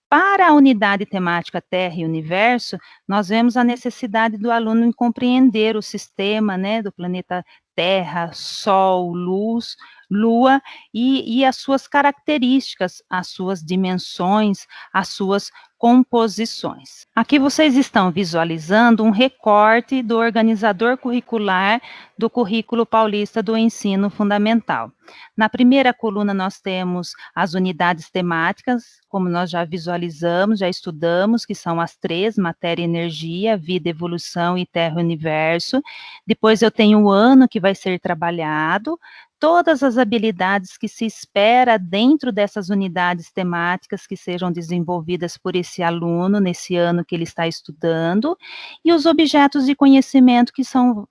Para a unidade temática Terra e Universo, nós vemos a necessidade do aluno em compreender o sistema, né, do planeta Terra, Sol, Luz, Lua e as suas características, as suas dimensões, as suas composições. Aqui vocês estão visualizando um recorte do organizador curricular do Currículo Paulista do Ensino Fundamental. Na primeira coluna nós temos as unidades temáticas, como nós já visualizamos, já estudamos, que são as 3, Matéria e Energia, Vida, Evolução e Terra e Universo. Depois eu tenho o ano que vai ser trabalhado, todas as habilidades que se espera dentro dessas unidades temáticas que sejam desenvolvidas por esse aluno nesse ano que ele está estudando, e os objetos de conhecimento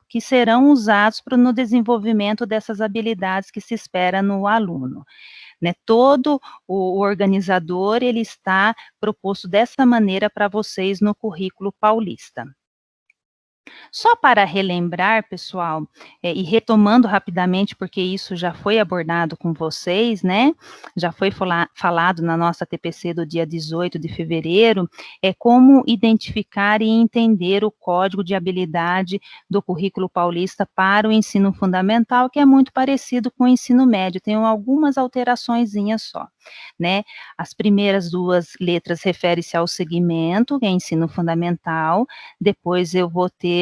que serão usados no desenvolvimento dessas habilidades que se espera no aluno. Né, todo o organizador, ele está proposto dessa maneira para vocês no currículo paulista. Só para relembrar, pessoal, e retomando rapidamente, porque isso já foi abordado com vocês, né? Já foi falado na nossa TPC do dia 18 de fevereiro, é como identificar e entender o código de habilidade do currículo paulista para o ensino fundamental, que é muito parecido com o ensino médio, tem algumas alteraçõezinhas só, né? As primeiras 2 letras referem-se ao segmento, que é ensino fundamental, depois eu vou ter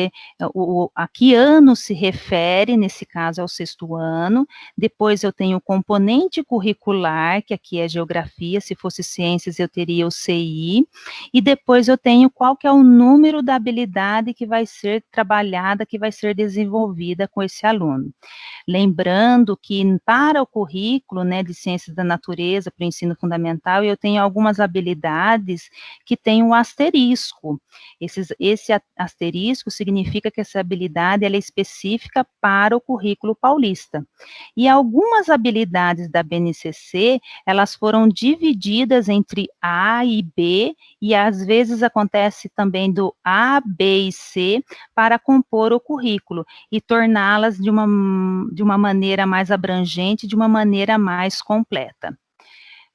a que ano se refere, nesse caso ao 6º ano, depois eu tenho o componente curricular, que aqui é geografia, se fosse ciências eu teria o CI, e depois eu tenho qual que é o número da habilidade que vai ser trabalhada, que vai ser desenvolvida com esse aluno. Lembrando que para o currículo, né, de ciências da natureza, para o ensino fundamental, eu tenho algumas habilidades que têm um asterisco. Esse asterisco significa que essa habilidade ela é específica para o currículo paulista. E algumas habilidades da BNCC, elas foram divididas entre A e B, e às vezes acontece também do A, B e C, para compor o currículo, e torná-las de uma maneira mais abrangente, de uma maneira mais completa.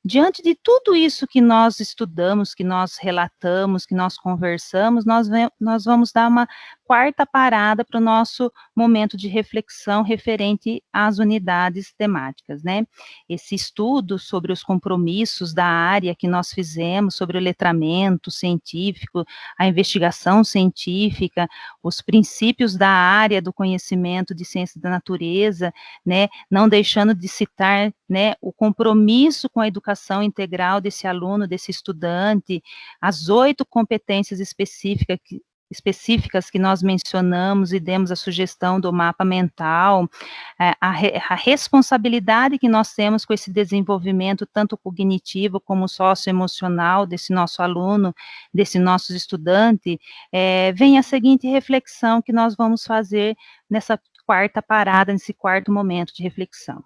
Diante de tudo isso que nós estudamos, que nós relatamos, que nós conversamos, nós vamos dar uma quarta parada para o nosso momento de reflexão referente às unidades temáticas, né? Esse estudo sobre os compromissos da área que nós fizemos, sobre o letramento científico, a investigação científica, os princípios da área do conhecimento de ciência da natureza, né? Não deixando de citar, né, o compromisso com a educação integral desse aluno, desse estudante, as 8 competências específicas que nós mencionamos e demos a sugestão do mapa mental, a responsabilidade que nós temos com esse desenvolvimento tanto cognitivo como socioemocional desse nosso aluno, desse nosso estudante, vem a seguinte reflexão que nós vamos fazer nessa quarta parada, nesse quarto momento de reflexão.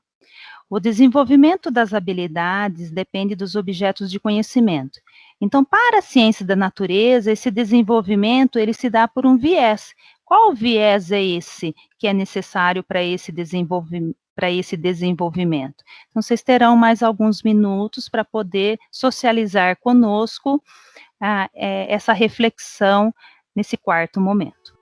O desenvolvimento das habilidades depende dos objetos de conhecimento. Então, para a ciência da natureza, esse desenvolvimento ele se dá por um viés. Qual viés é esse que é necessário para esse desenvolvimento? Então, vocês terão mais alguns minutos para poder socializar conosco essa reflexão nesse quarto momento.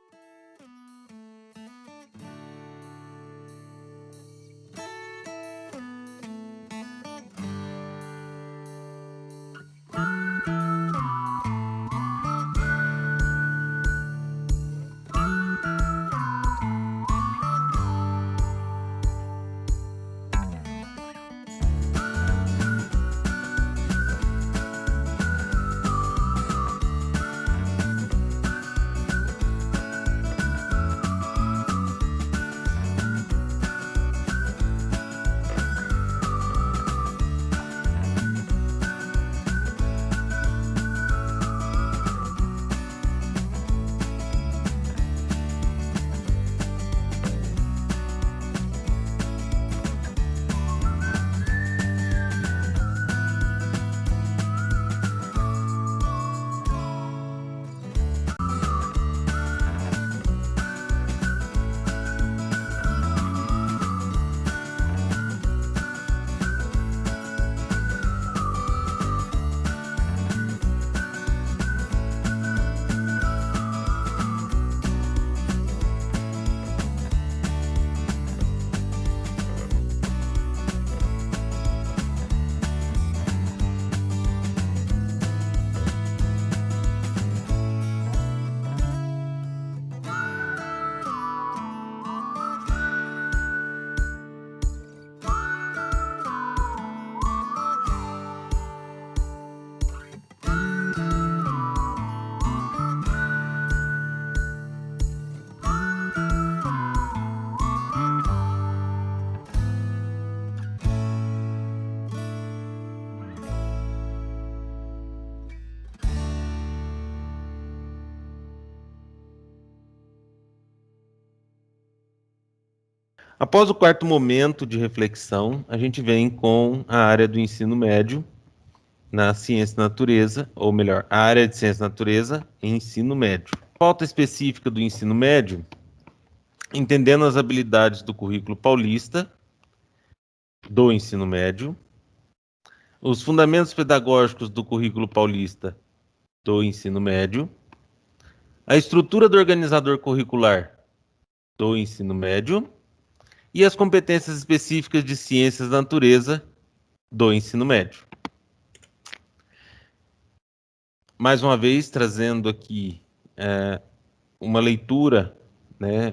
Após o quarto momento de reflexão, a gente vem com a área do ensino médio na ciência da natureza, ou melhor, a área de ciência da natureza em ensino médio. Pauta específica do ensino médio, entendendo as habilidades do currículo paulista do ensino médio, os fundamentos pedagógicos do currículo paulista do ensino médio, a estrutura do organizador curricular do ensino médio e as competências específicas de ciências da natureza do ensino médio. Mais uma vez, trazendo aqui uma leitura, né,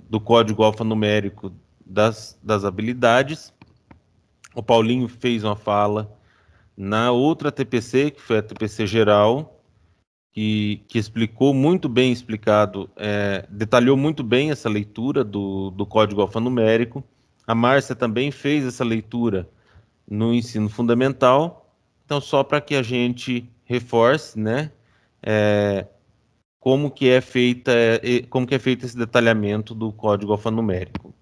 do código alfanumérico das habilidades. O Paulinho fez uma fala na outra TPC, que foi a TPC geral, que explicou muito bem explicado, detalhou muito bem essa leitura do código alfanumérico. A Márcia também fez essa leitura no ensino fundamental. Então, só para que a gente reforce, né, como que é feito esse detalhamento do código alfanumérico.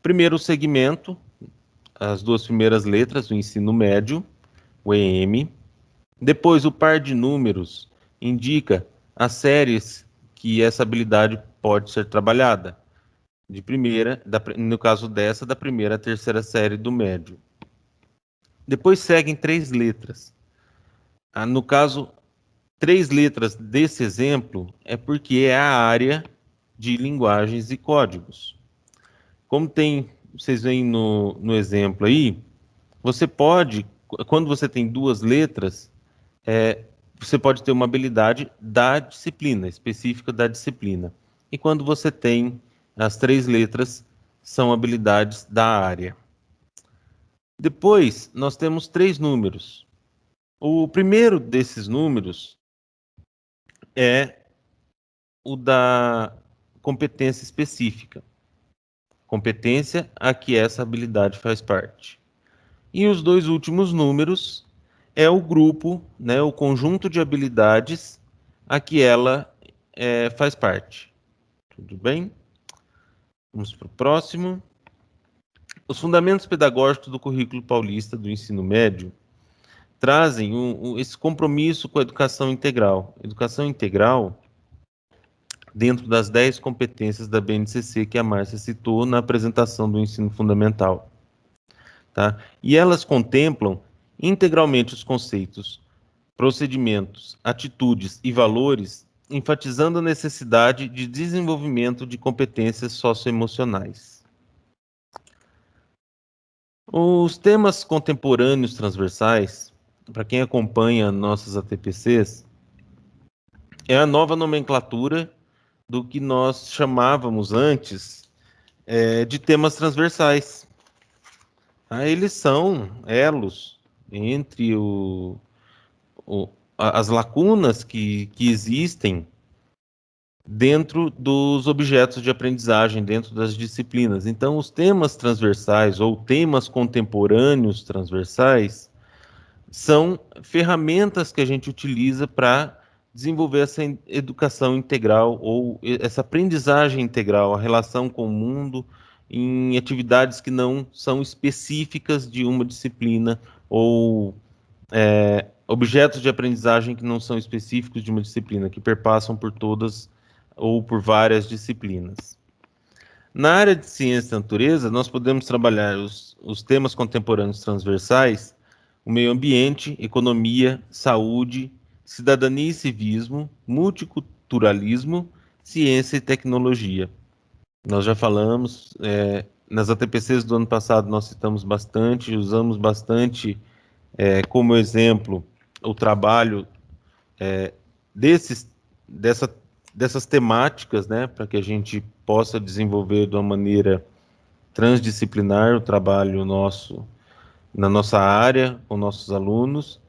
Primeiro, o segmento, as duas primeiras letras do ensino médio, o EM. Depois, o par de números indica as séries que essa habilidade pode ser trabalhada. De primeira, no caso dessa, da primeira à terceira série do médio. Depois seguem 3 letras. No caso, 3 letras desse exemplo é porque é a área de linguagens e códigos. Como vocês veem no exemplo aí, você pode, quando você tem 2 letras, você pode ter uma habilidade da disciplina, específica da disciplina. E quando você tem as 3 letras, são habilidades da área. Depois, nós temos 3 números. O primeiro desses números é o da competência específica. Competência a que essa habilidade faz parte. E os 2 últimos números é o grupo, né, o conjunto de habilidades a que ela faz parte. Tudo bem? Vamos para o próximo. Os fundamentos pedagógicos do currículo paulista do ensino médio trazem esse compromisso com a educação integral. Educação integral dentro das 10 competências da BNCC que a Márcia citou na apresentação do ensino fundamental. Tá? E elas contemplam integralmente os conceitos, procedimentos, atitudes e valores, enfatizando a necessidade de desenvolvimento de competências socioemocionais. Os temas contemporâneos transversais, para quem acompanha nossas ATPCs, é a nova nomenclatura do que nós chamávamos antes de temas transversais. Eles são elos entre as lacunas que existem dentro dos objetos de aprendizagem, dentro das disciplinas. Então, os temas transversais ou temas contemporâneos transversais são ferramentas que a gente utiliza para desenvolver essa educação integral ou essa aprendizagem integral, a relação com o mundo em atividades que não são específicas de uma disciplina ou objetos de aprendizagem que não são específicos de uma disciplina, que perpassam por todas ou por várias disciplinas. Na área de ciência da natureza, nós podemos trabalhar os temas contemporâneos transversais, o meio ambiente, economia, saúde, cidadania e civismo, multiculturalismo, ciência e tecnologia. Nós já falamos, nas ATPCs do ano passado nós citamos bastante, usamos bastante como exemplo o trabalho dessas temáticas, né, para que a gente possa desenvolver de uma maneira transdisciplinar o trabalho nosso na nossa área, com nossos alunos,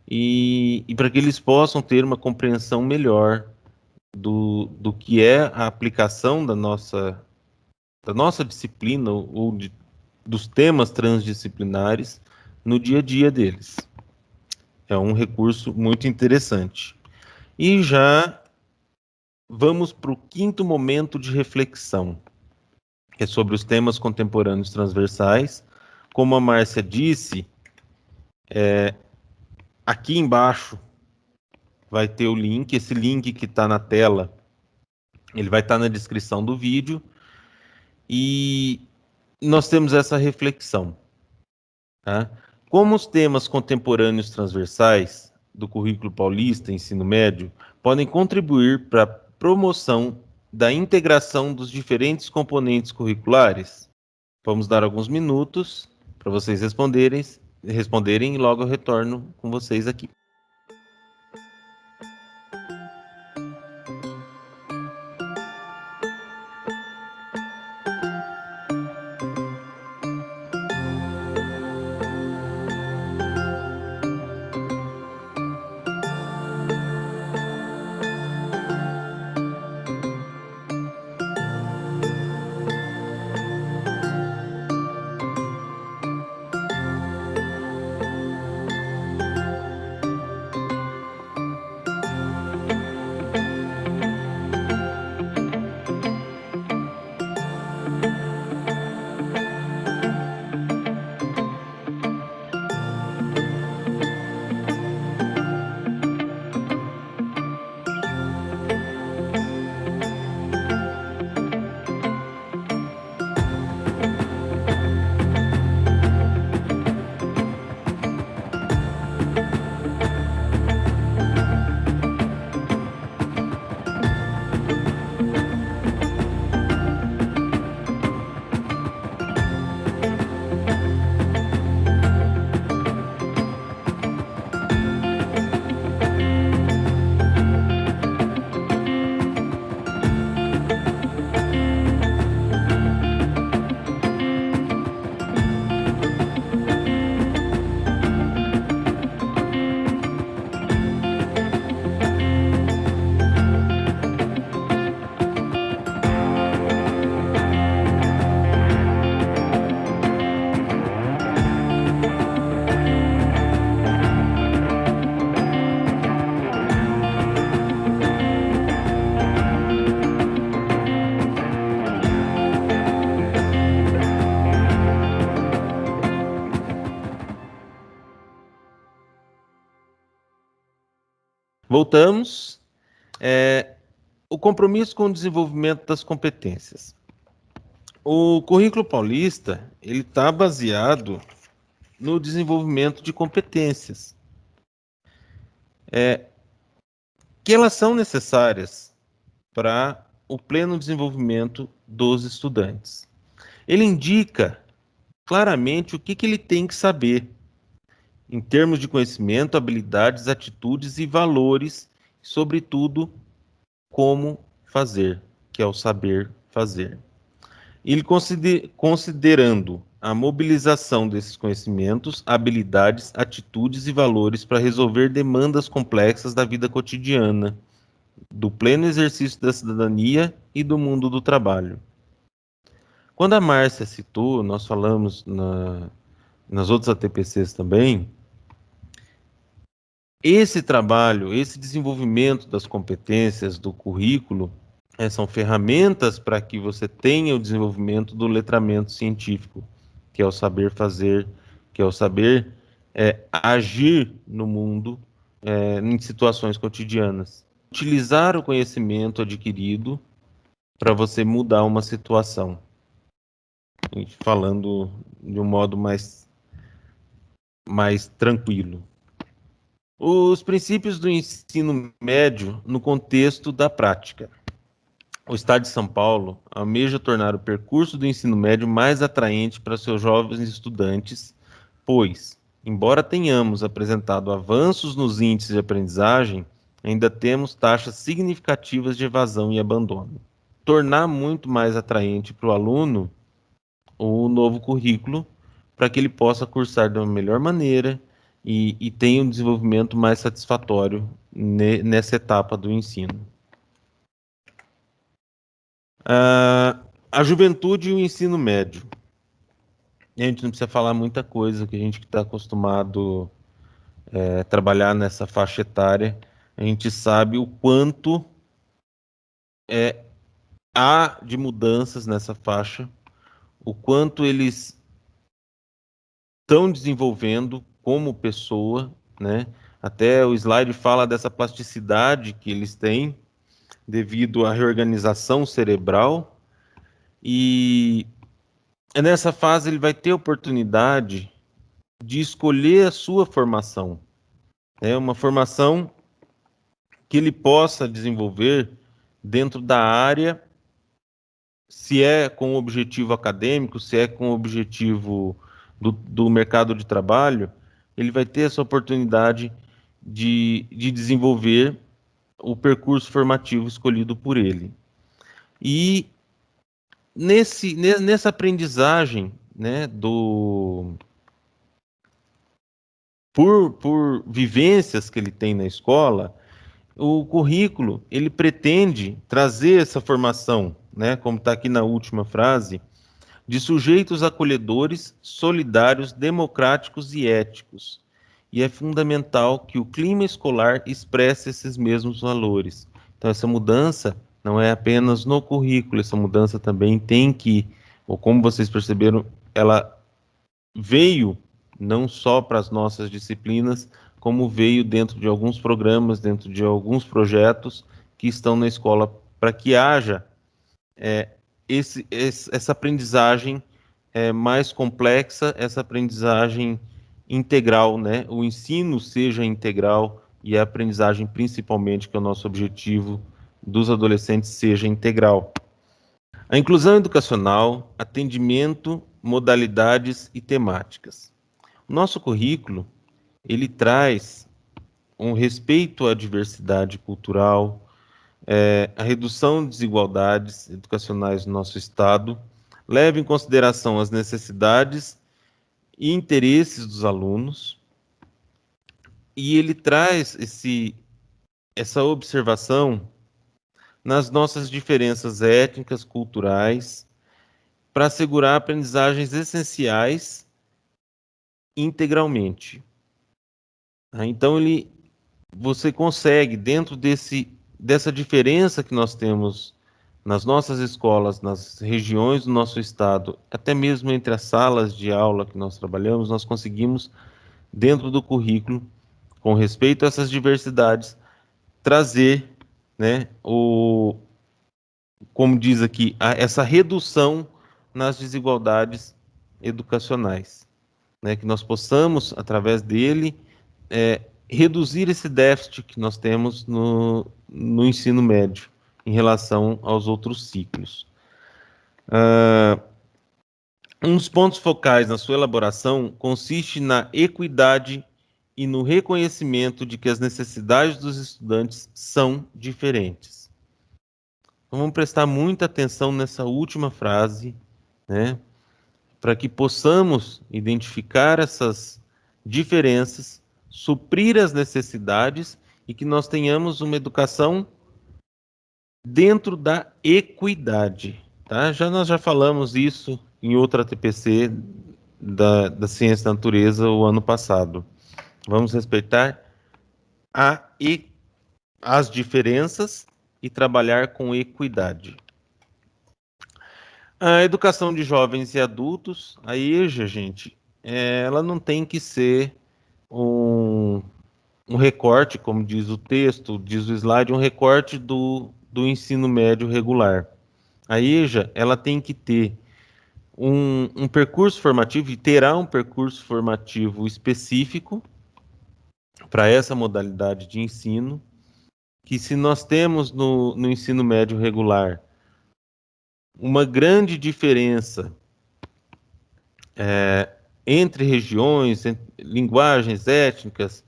e para que eles possam ter uma compreensão melhor do que é a aplicação da nossa disciplina ou dos temas transdisciplinares no dia a dia deles. É um recurso muito interessante. E já vamos para o quinto momento de reflexão, que é sobre os temas contemporâneos transversais. Como a Márcia disse, aqui embaixo vai ter o link, esse link que está na tela, ele vai estar na descrição do vídeo, e nós temos essa reflexão. Tá? Como os temas contemporâneos transversais do currículo paulista, ensino médio, podem contribuir para a promoção da integração dos diferentes componentes curriculares? Vamos dar alguns minutos para vocês responderem e logo eu retorno com vocês aqui. Voltamos. O compromisso com o desenvolvimento das competências. O currículo paulista, ele está baseado no desenvolvimento de competências, que elas são necessárias para o pleno desenvolvimento dos estudantes. Ele indica claramente o que ele tem que saber em termos de conhecimento, habilidades, atitudes e valores, sobretudo, como fazer, que é o saber fazer. Ele considerando a mobilização desses conhecimentos, habilidades, atitudes e valores para resolver demandas complexas da vida cotidiana, do pleno exercício da cidadania e do mundo do trabalho. Quando a Márcia citou, nós falamos nas outras ATPCs também, esse trabalho, esse desenvolvimento das competências do currículo, são ferramentas para que você tenha o desenvolvimento do letramento científico, que é o saber fazer, que é o saber agir no mundo em situações cotidianas. Utilizar o conhecimento adquirido para você mudar uma situação. Falando de um modo mais tranquilo. Os princípios do ensino médio no contexto da prática. O Estado de São Paulo almeja tornar o percurso do ensino médio mais atraente para seus jovens estudantes, pois, embora tenhamos apresentado avanços nos índices de aprendizagem, ainda temos taxas significativas de evasão e abandono. Tornar muito mais atraente para o aluno o novo currículo, para que ele possa cursar de uma melhor maneira e tenha um desenvolvimento mais satisfatório nessa etapa do ensino. A juventude e o ensino médio. A gente não precisa falar muita coisa, que a gente que está acostumado a trabalhar nessa faixa etária, a gente sabe o quanto há de mudanças nessa faixa, o quanto eles estão desenvolvendo como pessoa, né? Até o slide fala dessa plasticidade que eles têm devido à reorganização cerebral, e nessa fase ele vai ter oportunidade de escolher a sua formação. É uma formação que ele possa desenvolver dentro da área, se é com objetivo acadêmico, se é com objetivo do mercado de trabalho, ele vai ter essa oportunidade de desenvolver o percurso formativo escolhido por ele. E nessa aprendizagem, né, por vivências que ele tem na escola, o currículo ele pretende trazer essa formação, né, como está aqui na última frase, de sujeitos acolhedores, solidários, democráticos e éticos. E é fundamental que o clima escolar expresse esses mesmos valores. Então, essa mudança não é apenas no currículo, essa mudança também tem que, ou como vocês perceberam, ela veio não só para as nossas disciplinas, como veio dentro de alguns programas, dentro de alguns projetos que estão na escola, para que haja essa aprendizagem mais complexa, essa aprendizagem integral, né? O ensino seja integral e a aprendizagem, principalmente, que é o nosso objetivo dos adolescentes, seja integral. A inclusão educacional, atendimento, modalidades e temáticas. O nosso currículo, ele traz um respeito à diversidade cultural, a redução de desigualdades educacionais no nosso Estado, leva em consideração as necessidades e interesses dos alunos, e ele traz essa observação nas nossas diferenças étnicas, culturais, para assegurar aprendizagens essenciais integralmente. Então, você consegue, dentro dessa diferença que nós temos nas nossas escolas, nas regiões do nosso estado, até mesmo entre as salas de aula que nós trabalhamos, nós conseguimos, dentro do currículo, com respeito a essas diversidades, trazer, né, como diz aqui, essa redução nas desigualdades educacionais, né, que nós possamos, através dele, reduzir esse déficit que nós temos no ensino médio em relação aos outros ciclos. Um dos pontos focais na sua elaboração consiste na equidade e no reconhecimento de que as necessidades dos estudantes são diferentes. Então, vamos prestar muita atenção nessa última frase, né, para que possamos identificar essas diferenças, suprir as necessidades e que nós tenhamos uma educação dentro da equidade. Tá? Nós já falamos isso em outra TPC da Ciência da Natureza o ano passado. Vamos respeitar as diferenças e trabalhar com equidade. A educação de jovens e adultos, a EJA, gente, ela não tem que ser um recorte, como diz o texto, diz o slide, um recorte do ensino médio regular. A EJA, ela tem que ter um percurso formativo, e terá um percurso formativo específico para essa modalidade de ensino, que se nós temos no ensino médio regular uma grande diferença entre regiões, entre linguagens étnicas,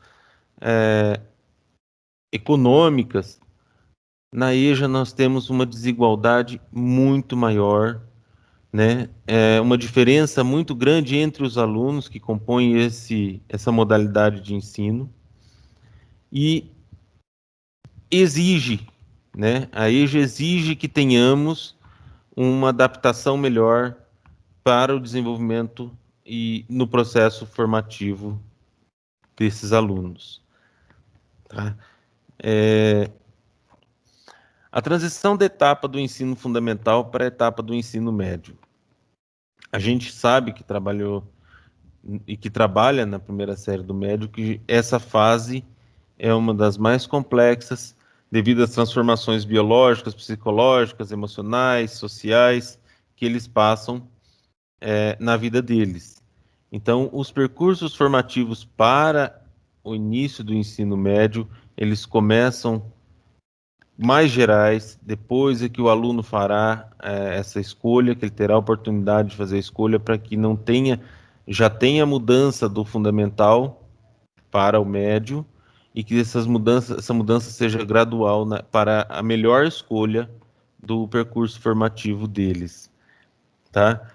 econômicas, na EJA nós temos uma desigualdade muito maior, né? Uma diferença muito grande entre os alunos que compõem essa modalidade de ensino, e exige, né? A EJA exige que tenhamos uma adaptação melhor para o desenvolvimento e no processo formativo desses alunos. Tá? A transição da etapa do ensino fundamental para a etapa do ensino médio. A gente sabe que trabalhou e que trabalha na primeira série do médio que essa fase é uma das mais complexas devido às transformações biológicas, psicológicas, emocionais, sociais que eles passam na vida deles. Então, os percursos formativos para o início do ensino médio, eles começam mais gerais, depois é que o aluno fará essa escolha, que ele terá a oportunidade de fazer a escolha para que já tenha mudança do fundamental para o médio, e que essa mudança seja gradual para a melhor escolha do percurso formativo deles. Tá?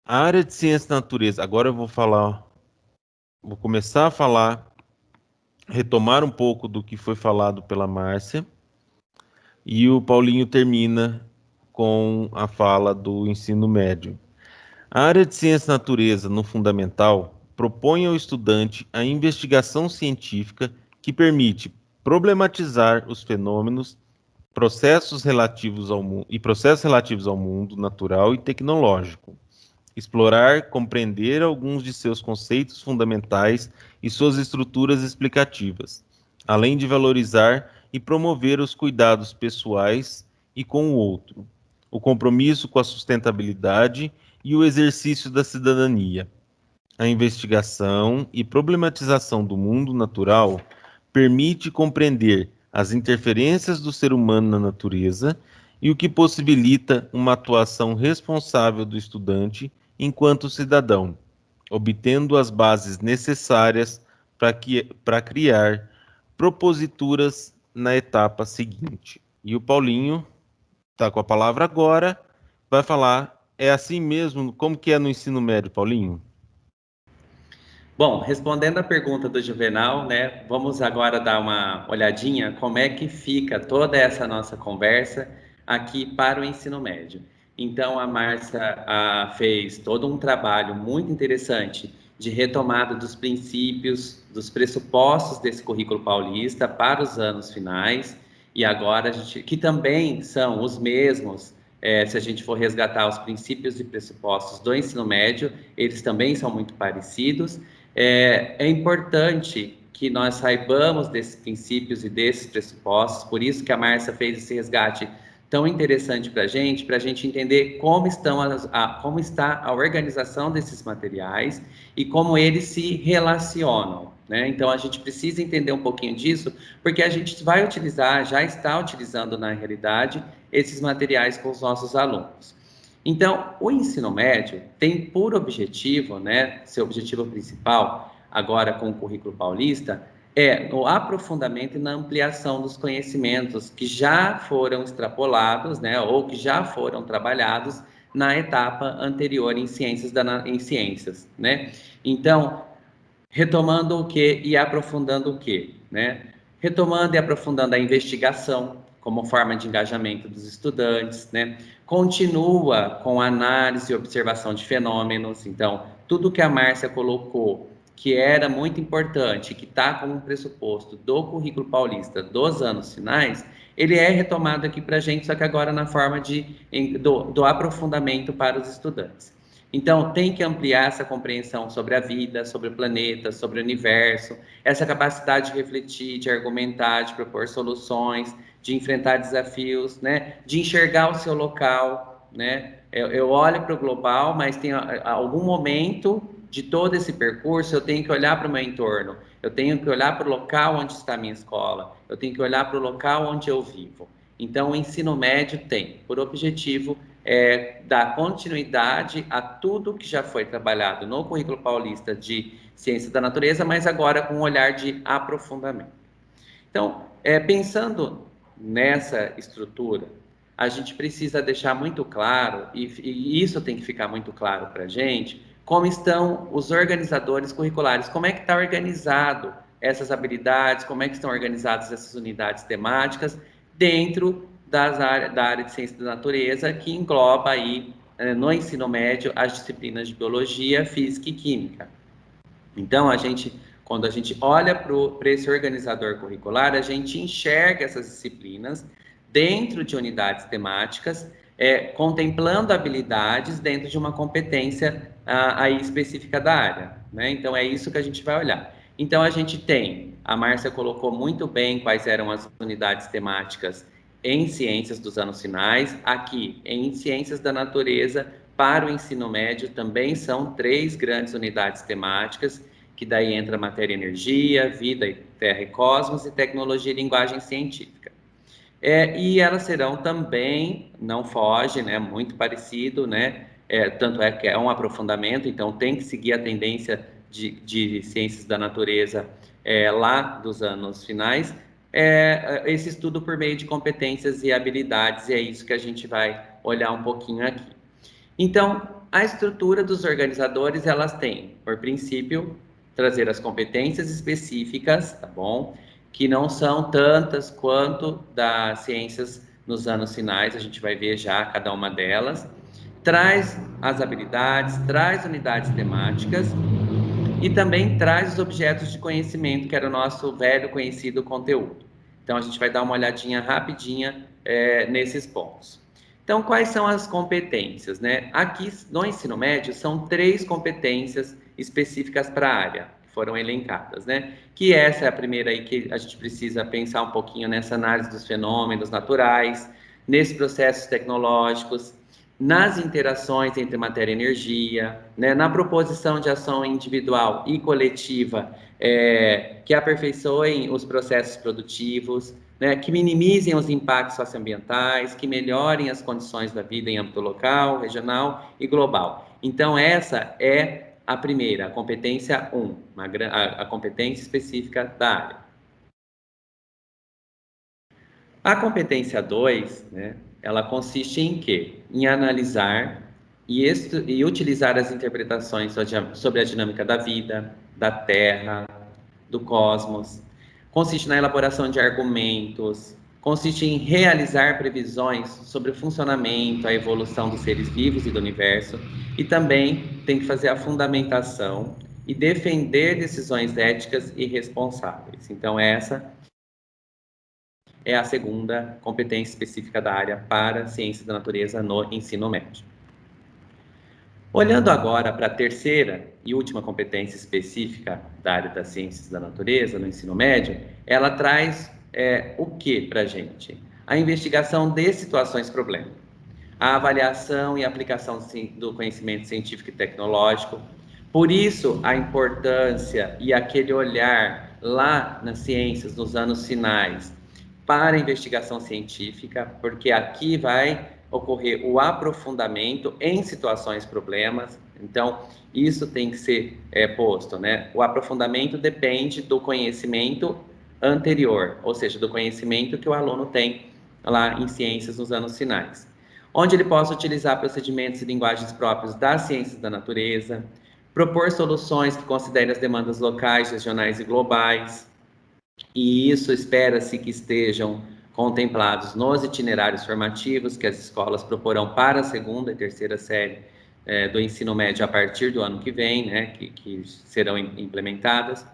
A área de ciência da natureza, agora eu vou começar a falar, retomar um pouco do que foi falado pela Márcia, e o Paulinho termina com a fala do ensino médio. A área de ciência da natureza no fundamental propõe ao estudante a investigação científica que permite problematizar os fenômenos, processos relativos ao mundo natural e tecnológico, explorar, compreender alguns de seus conceitos fundamentais e suas estruturas explicativas, além de valorizar e promover os cuidados pessoais e com o outro, o compromisso com a sustentabilidade e o exercício da cidadania. A investigação e problematização do mundo natural permite compreender as interferências do ser humano na natureza e o que possibilita uma atuação responsável do estudante enquanto cidadão, obtendo as bases necessárias para criar proposituras na etapa seguinte. E o Paulinho está com a palavra agora, vai falar, é assim mesmo, como que é no ensino médio, Paulinho? Bom, respondendo a pergunta do Juvenal, né, vamos agora dar uma olhadinha como é que fica toda essa nossa conversa aqui para o ensino médio. Então, a Márcia fez todo um trabalho muito interessante de retomada dos princípios, dos pressupostos desse currículo paulista para os anos finais, e agora que também são os mesmos, se a gente for resgatar os princípios e pressupostos do ensino médio, eles também são muito parecidos. É importante que nós saibamos desses princípios e desses pressupostos, por isso que a Márcia fez esse resgate tão interessante para a gente entender como como está a organização desses materiais e como eles se relacionam, né? Então, a gente precisa entender um pouquinho disso, porque a gente vai utilizar, já está utilizando na realidade, esses materiais com os nossos alunos. Então, o ensino médio tem por objetivo, né, seu objetivo principal, agora com o currículo paulista, é o aprofundamento e na ampliação dos conhecimentos que já foram extrapolados, né, ou que já foram trabalhados na etapa anterior em ciências, né? Então, retomando o que e aprofundando o que, né? Retomando e aprofundando a investigação como forma de engajamento dos estudantes, né? Continua com análise e observação de fenômenos. Então, tudo que a Márcia colocou, que era muito importante, que está como um pressuposto do currículo paulista dos anos finais, ele é retomado aqui para a gente, só que agora na forma do aprofundamento para os estudantes. Então, tem que ampliar essa compreensão sobre a vida, sobre o planeta, sobre o universo, essa capacidade de refletir, de argumentar, de propor soluções, de enfrentar desafios, né? De enxergar o seu local, né? Eu olho para o global, mas tem algum momento de todo esse percurso, eu tenho que olhar para o meu entorno, eu tenho que olhar para o local onde está a minha escola, eu tenho que olhar para o local onde eu vivo. Então, o ensino médio tem por objetivo dar continuidade a tudo que já foi trabalhado no currículo paulista de Ciência da Natureza, mas agora com um olhar de aprofundamento. Então, pensando nessa estrutura, a gente precisa deixar muito claro, e isso tem que ficar muito claro para a gente, como estão os organizadores curriculares, como é que está organizado essas habilidades, como é que estão organizadas essas unidades temáticas dentro da área de ciência da natureza, que engloba aí, no ensino médio, as disciplinas de biologia, física e química. Então, quando a gente olha para esse organizador curricular, a gente enxerga essas disciplinas dentro de unidades temáticas, contemplando habilidades dentro de uma competência aí específica da área, né? Então, é isso que a gente vai olhar. Então, a Márcia colocou muito bem quais eram as unidades temáticas em ciências dos anos finais. Aqui, em ciências da natureza, para o ensino médio, também são 3 grandes unidades temáticas, que daí entra matéria e energia, vida, terra e cosmos, e tecnologia e linguagem científica. E elas serão também, não foge, né, muito parecido, né, tanto é que é um aprofundamento, então tem que seguir a tendência de ciências da natureza lá dos anos finais, esse estudo por meio de competências e habilidades, e é isso que a gente vai olhar um pouquinho aqui. Então, a estrutura dos organizadores, elas têm, por princípio, trazer as competências específicas, tá bom? Que não são tantas quanto das ciências nos anos finais, a gente vai ver já cada uma delas. Traz as habilidades, traz unidades temáticas e também traz os objetos de conhecimento, que era o nosso velho conhecido conteúdo. Então, a gente vai dar uma olhadinha rapidinha nesses pontos. Então, quais são as competências, né? Aqui no ensino médio são 3 competências específicas para a área, que foram elencadas, né? Que essa é a primeira aí que a gente precisa pensar um pouquinho nessa análise dos fenômenos naturais, nesses processos tecnológicos, nas interações entre matéria e energia, né? Na proposição de ação individual e coletiva, que aperfeiçoem os processos produtivos, né, que minimizem os impactos socioambientais, que melhorem as condições da vida em âmbito local, regional e global. Então, essa é a primeira, a competência 1, a competência específica da área. A competência 2, né, ela consiste em quê? Em analisar e utilizar as interpretações sobre a dinâmica da vida, da Terra, do cosmos. Consiste na elaboração de argumentos, consiste em realizar previsões sobre o funcionamento, a evolução dos seres vivos e do universo, e também tem que fazer a fundamentação e defender decisões éticas e responsáveis. Então, essa é a segunda competência específica da área para ciência da natureza no ensino médio. Olhando agora para a terceira e última competência específica da área das ciências da natureza, no ensino médio, ela traz o que para a gente? A investigação de situações-problema, a avaliação e aplicação do conhecimento científico e tecnológico. Por isso, a importância e aquele olhar lá nas ciências, nos anos finais, para a investigação científica, porque aqui vai ocorrer o aprofundamento em situações-problemas. Então, isso tem que ser posto, né? O aprofundamento depende do conhecimento anterior, ou seja, do conhecimento que o aluno tem lá em ciências nos anos finais, onde ele possa utilizar procedimentos e linguagens próprios das ciências da natureza, propor soluções que considerem as demandas locais, regionais e globais, e isso espera-se que estejam contemplados nos itinerários formativos que as escolas proporão para a segunda e terceira série do ensino médio a partir do ano que vem, né, que serão implementadas,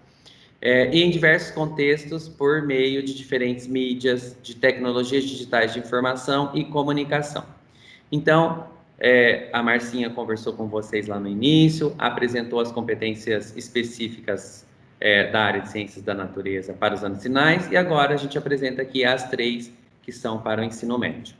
e em diversos contextos por meio de diferentes mídias, de tecnologias digitais de informação e comunicação. Então, a Marcinha conversou com vocês lá no início, apresentou as competências específicas da área de ciências da natureza para os anos finais, e agora a gente apresenta aqui as 3 que são para o ensino médio.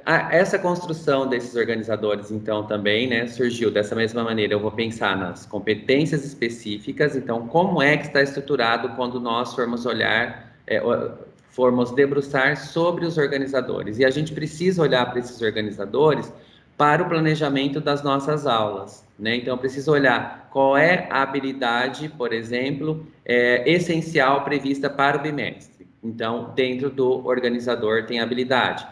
Essa construção desses organizadores, então, também, né, surgiu dessa mesma maneira. Eu vou pensar nas competências específicas, então, como é que está estruturado quando nós formos olhar, formos debruçar sobre os organizadores. E a gente precisa olhar para esses organizadores para o planejamento das nossas aulas, né? Então, eu preciso olhar qual é a habilidade, por exemplo, essencial prevista para o bimestre. Então, dentro do organizador tem habilidade.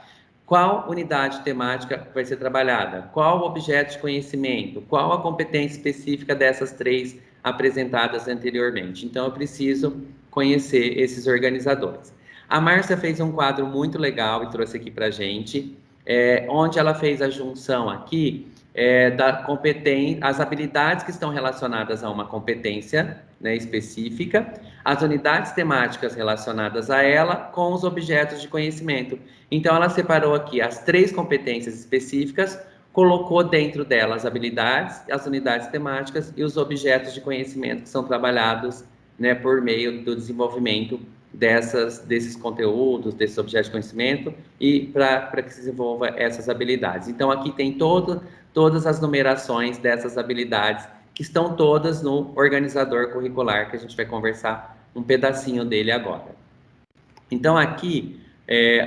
Qual unidade temática vai ser trabalhada? Qual objeto de conhecimento? Qual a competência específica dessas 3 apresentadas anteriormente? Então, eu preciso conhecer esses organizadores. A Márcia fez um quadro muito legal e trouxe aqui para a gente, onde ela fez a junção aqui da competência, as habilidades que estão relacionadas a uma competência, né, específica, as unidades temáticas relacionadas a ela com os objetos de conhecimento. Então, ela separou aqui as 3 competências específicas, colocou dentro delas as habilidades, as unidades temáticas e os objetos de conhecimento que são trabalhados, né, por meio do desenvolvimento desses conteúdos, desses objetos de conhecimento, e para que se desenvolva essas habilidades. Então, aqui tem todas as numerações dessas habilidades, que estão todas no organizador curricular, que a gente vai conversar um pedacinho dele agora. Então, aqui,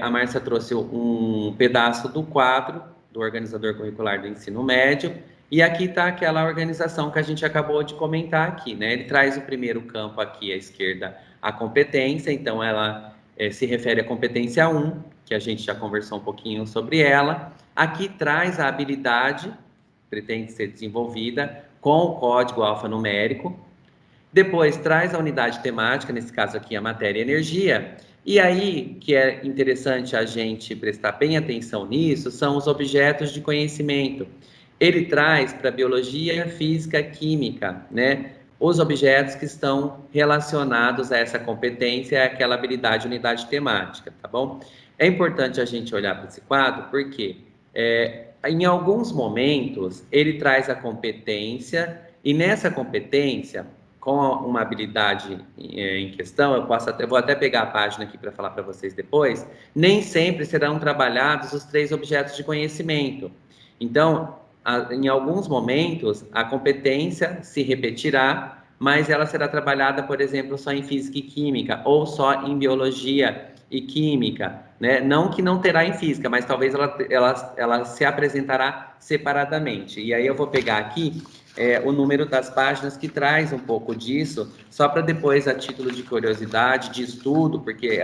a Márcia trouxe um pedaço do quadro do organizador curricular do ensino médio, e aqui está aquela organização que a gente acabou de comentar aqui, né? Ele traz o primeiro campo aqui à esquerda, a competência, então ela se refere à competência 1, que a gente já conversou um pouquinho sobre ela. Aqui traz a habilidade, pretende ser desenvolvida com o código alfanumérico. Depois traz a unidade temática, nesse caso aqui a matéria e energia. E aí, que é interessante a gente prestar bem atenção nisso, são os objetos de conhecimento. Ele traz para biologia, física, química, né? Os objetos que estão relacionados a essa competência, aquela habilidade, unidade temática, tá bom? É importante a gente olhar para esse quadro, porque em alguns momentos ele traz a competência, e nessa competência, com uma habilidade em questão, vou até pegar a página aqui para falar para vocês depois, nem sempre serão trabalhados os 3 objetos de conhecimento. Então, em alguns momentos, a competência se repetirá, mas ela será trabalhada, por exemplo, só em física e química, ou só em biologia e química, né? Não que não terá em física, mas talvez ela se apresentará separadamente. E aí eu vou pegar aqui o número das páginas que traz um pouco disso, só para depois, a título de curiosidade, de estudo, porque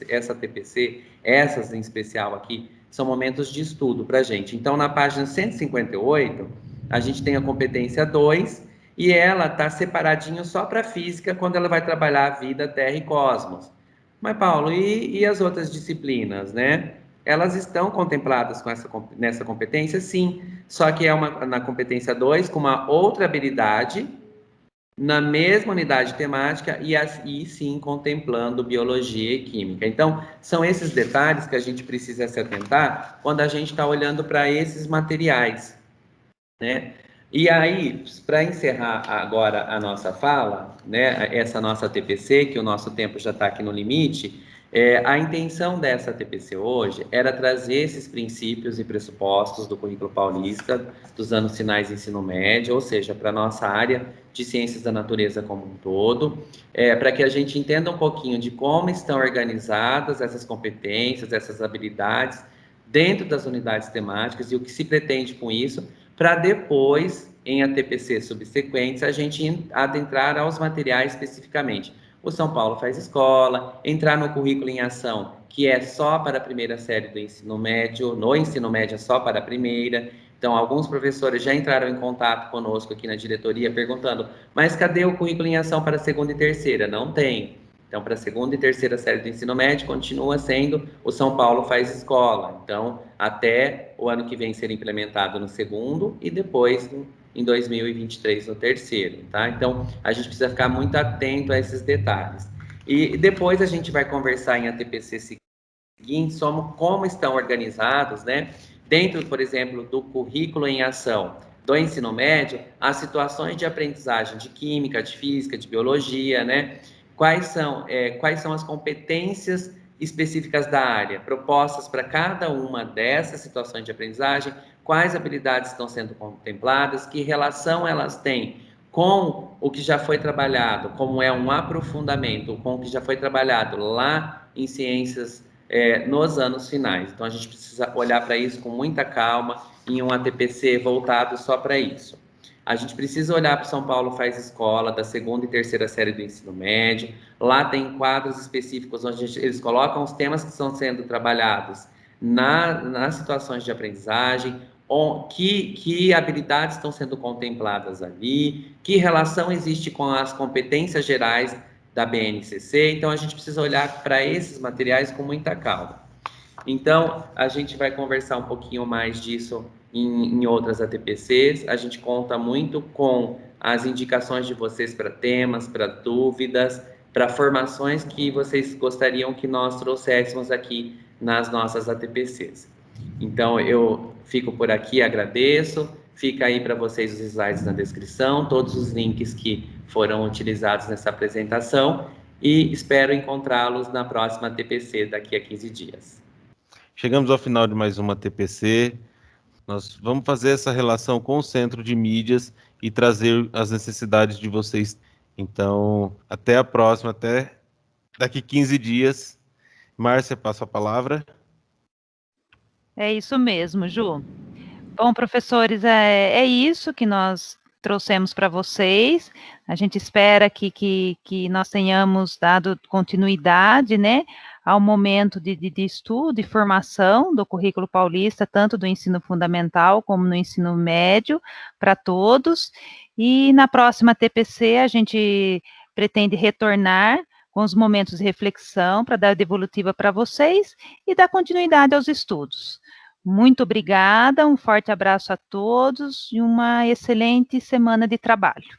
essa TPC, essas em especial aqui, são momentos de estudo para a gente. Então, na página 158, a gente tem a competência 2, e ela está separadinho só para física, quando ela vai trabalhar a vida, terra e cosmos. Mas, Paulo, e as outras disciplinas, né? Elas estão contempladas nessa competência? Sim, só que na competência 2, com uma outra habilidade, na mesma unidade temática e sim contemplando biologia e química. Então, são esses detalhes que a gente precisa se atentar quando a gente está olhando para esses materiais, né? E aí, para encerrar agora a nossa fala, né, essa nossa TPC, que o nosso tempo já está aqui no limite, a intenção dessa TPC hoje era trazer esses princípios e pressupostos do currículo paulista dos anos finais do ensino médio, ou seja, para a nossa área de ciências da natureza como um todo, para que a gente entenda um pouquinho de como estão organizadas essas competências, essas habilidades dentro das unidades temáticas e o que se pretende com isso, para depois, em ATPC subsequentes, a gente adentrar aos materiais especificamente. O São Paulo faz escola, entrar no currículo em ação, que é só para a primeira série do ensino médio, no ensino médio é só para a primeira. Então, alguns professores já entraram em contato conosco aqui na diretoria perguntando, mas cadê o currículo em ação para a segunda e terceira? Não tem. Então, para a segunda e terceira série do ensino médio, continua sendo o São Paulo faz escola. Então, até o ano que vem ser implementado no segundo e depois em 2023 no terceiro, tá? Então, a gente precisa ficar muito atento a esses detalhes. E depois a gente vai conversar em ATPC seguinte sobre como estão organizados, né? Dentro, por exemplo, do currículo em ação do ensino médio, as situações de aprendizagem de química, de física, de biologia, né? Quais são as competências específicas da área, propostas para cada uma dessas situações de aprendizagem, quais habilidades estão sendo contempladas, que relação elas têm com o que já foi trabalhado, como é um aprofundamento com o que já foi trabalhado lá em ciências nos anos finais. Então, a gente precisa olhar para isso com muita calma, em um ATPC voltado só para isso. A gente precisa olhar para o São Paulo faz escola, da segunda e terceira série do ensino médio. Lá tem quadros específicos onde eles colocam os temas que estão sendo trabalhados nas situações de aprendizagem, que habilidades estão sendo contempladas ali, que relação existe com as competências gerais da BNCC. Então, a gente precisa olhar para esses materiais com muita calma. Então, a gente vai conversar um pouquinho mais disso em outras ATPCs. A gente conta muito com as indicações de vocês para temas, para dúvidas, para formações que vocês gostariam que nós trouxéssemos aqui nas nossas ATPCs. Então, eu fico por aqui, agradeço. Fica aí para vocês os slides na descrição, todos os links que foram utilizados nessa apresentação e espero encontrá-los na próxima TPC daqui a 15 dias. Chegamos ao final de mais uma TPC. Nós vamos fazer essa relação com o Centro de Mídias e trazer as necessidades de vocês. Então, até a próxima, até daqui 15 dias. Márcia, passo a palavra. É isso mesmo, Ju. Bom, professores, é isso que nós trouxemos para vocês. A gente espera que nós tenhamos dado continuidade, né, ao momento de estudo e formação do currículo paulista, tanto do ensino fundamental como no ensino médio, para todos. E na próxima TPC a gente pretende retornar com os momentos de reflexão para dar devolutiva para vocês e dar continuidade aos estudos. Muito obrigada, um forte abraço a todos e uma excelente semana de trabalho.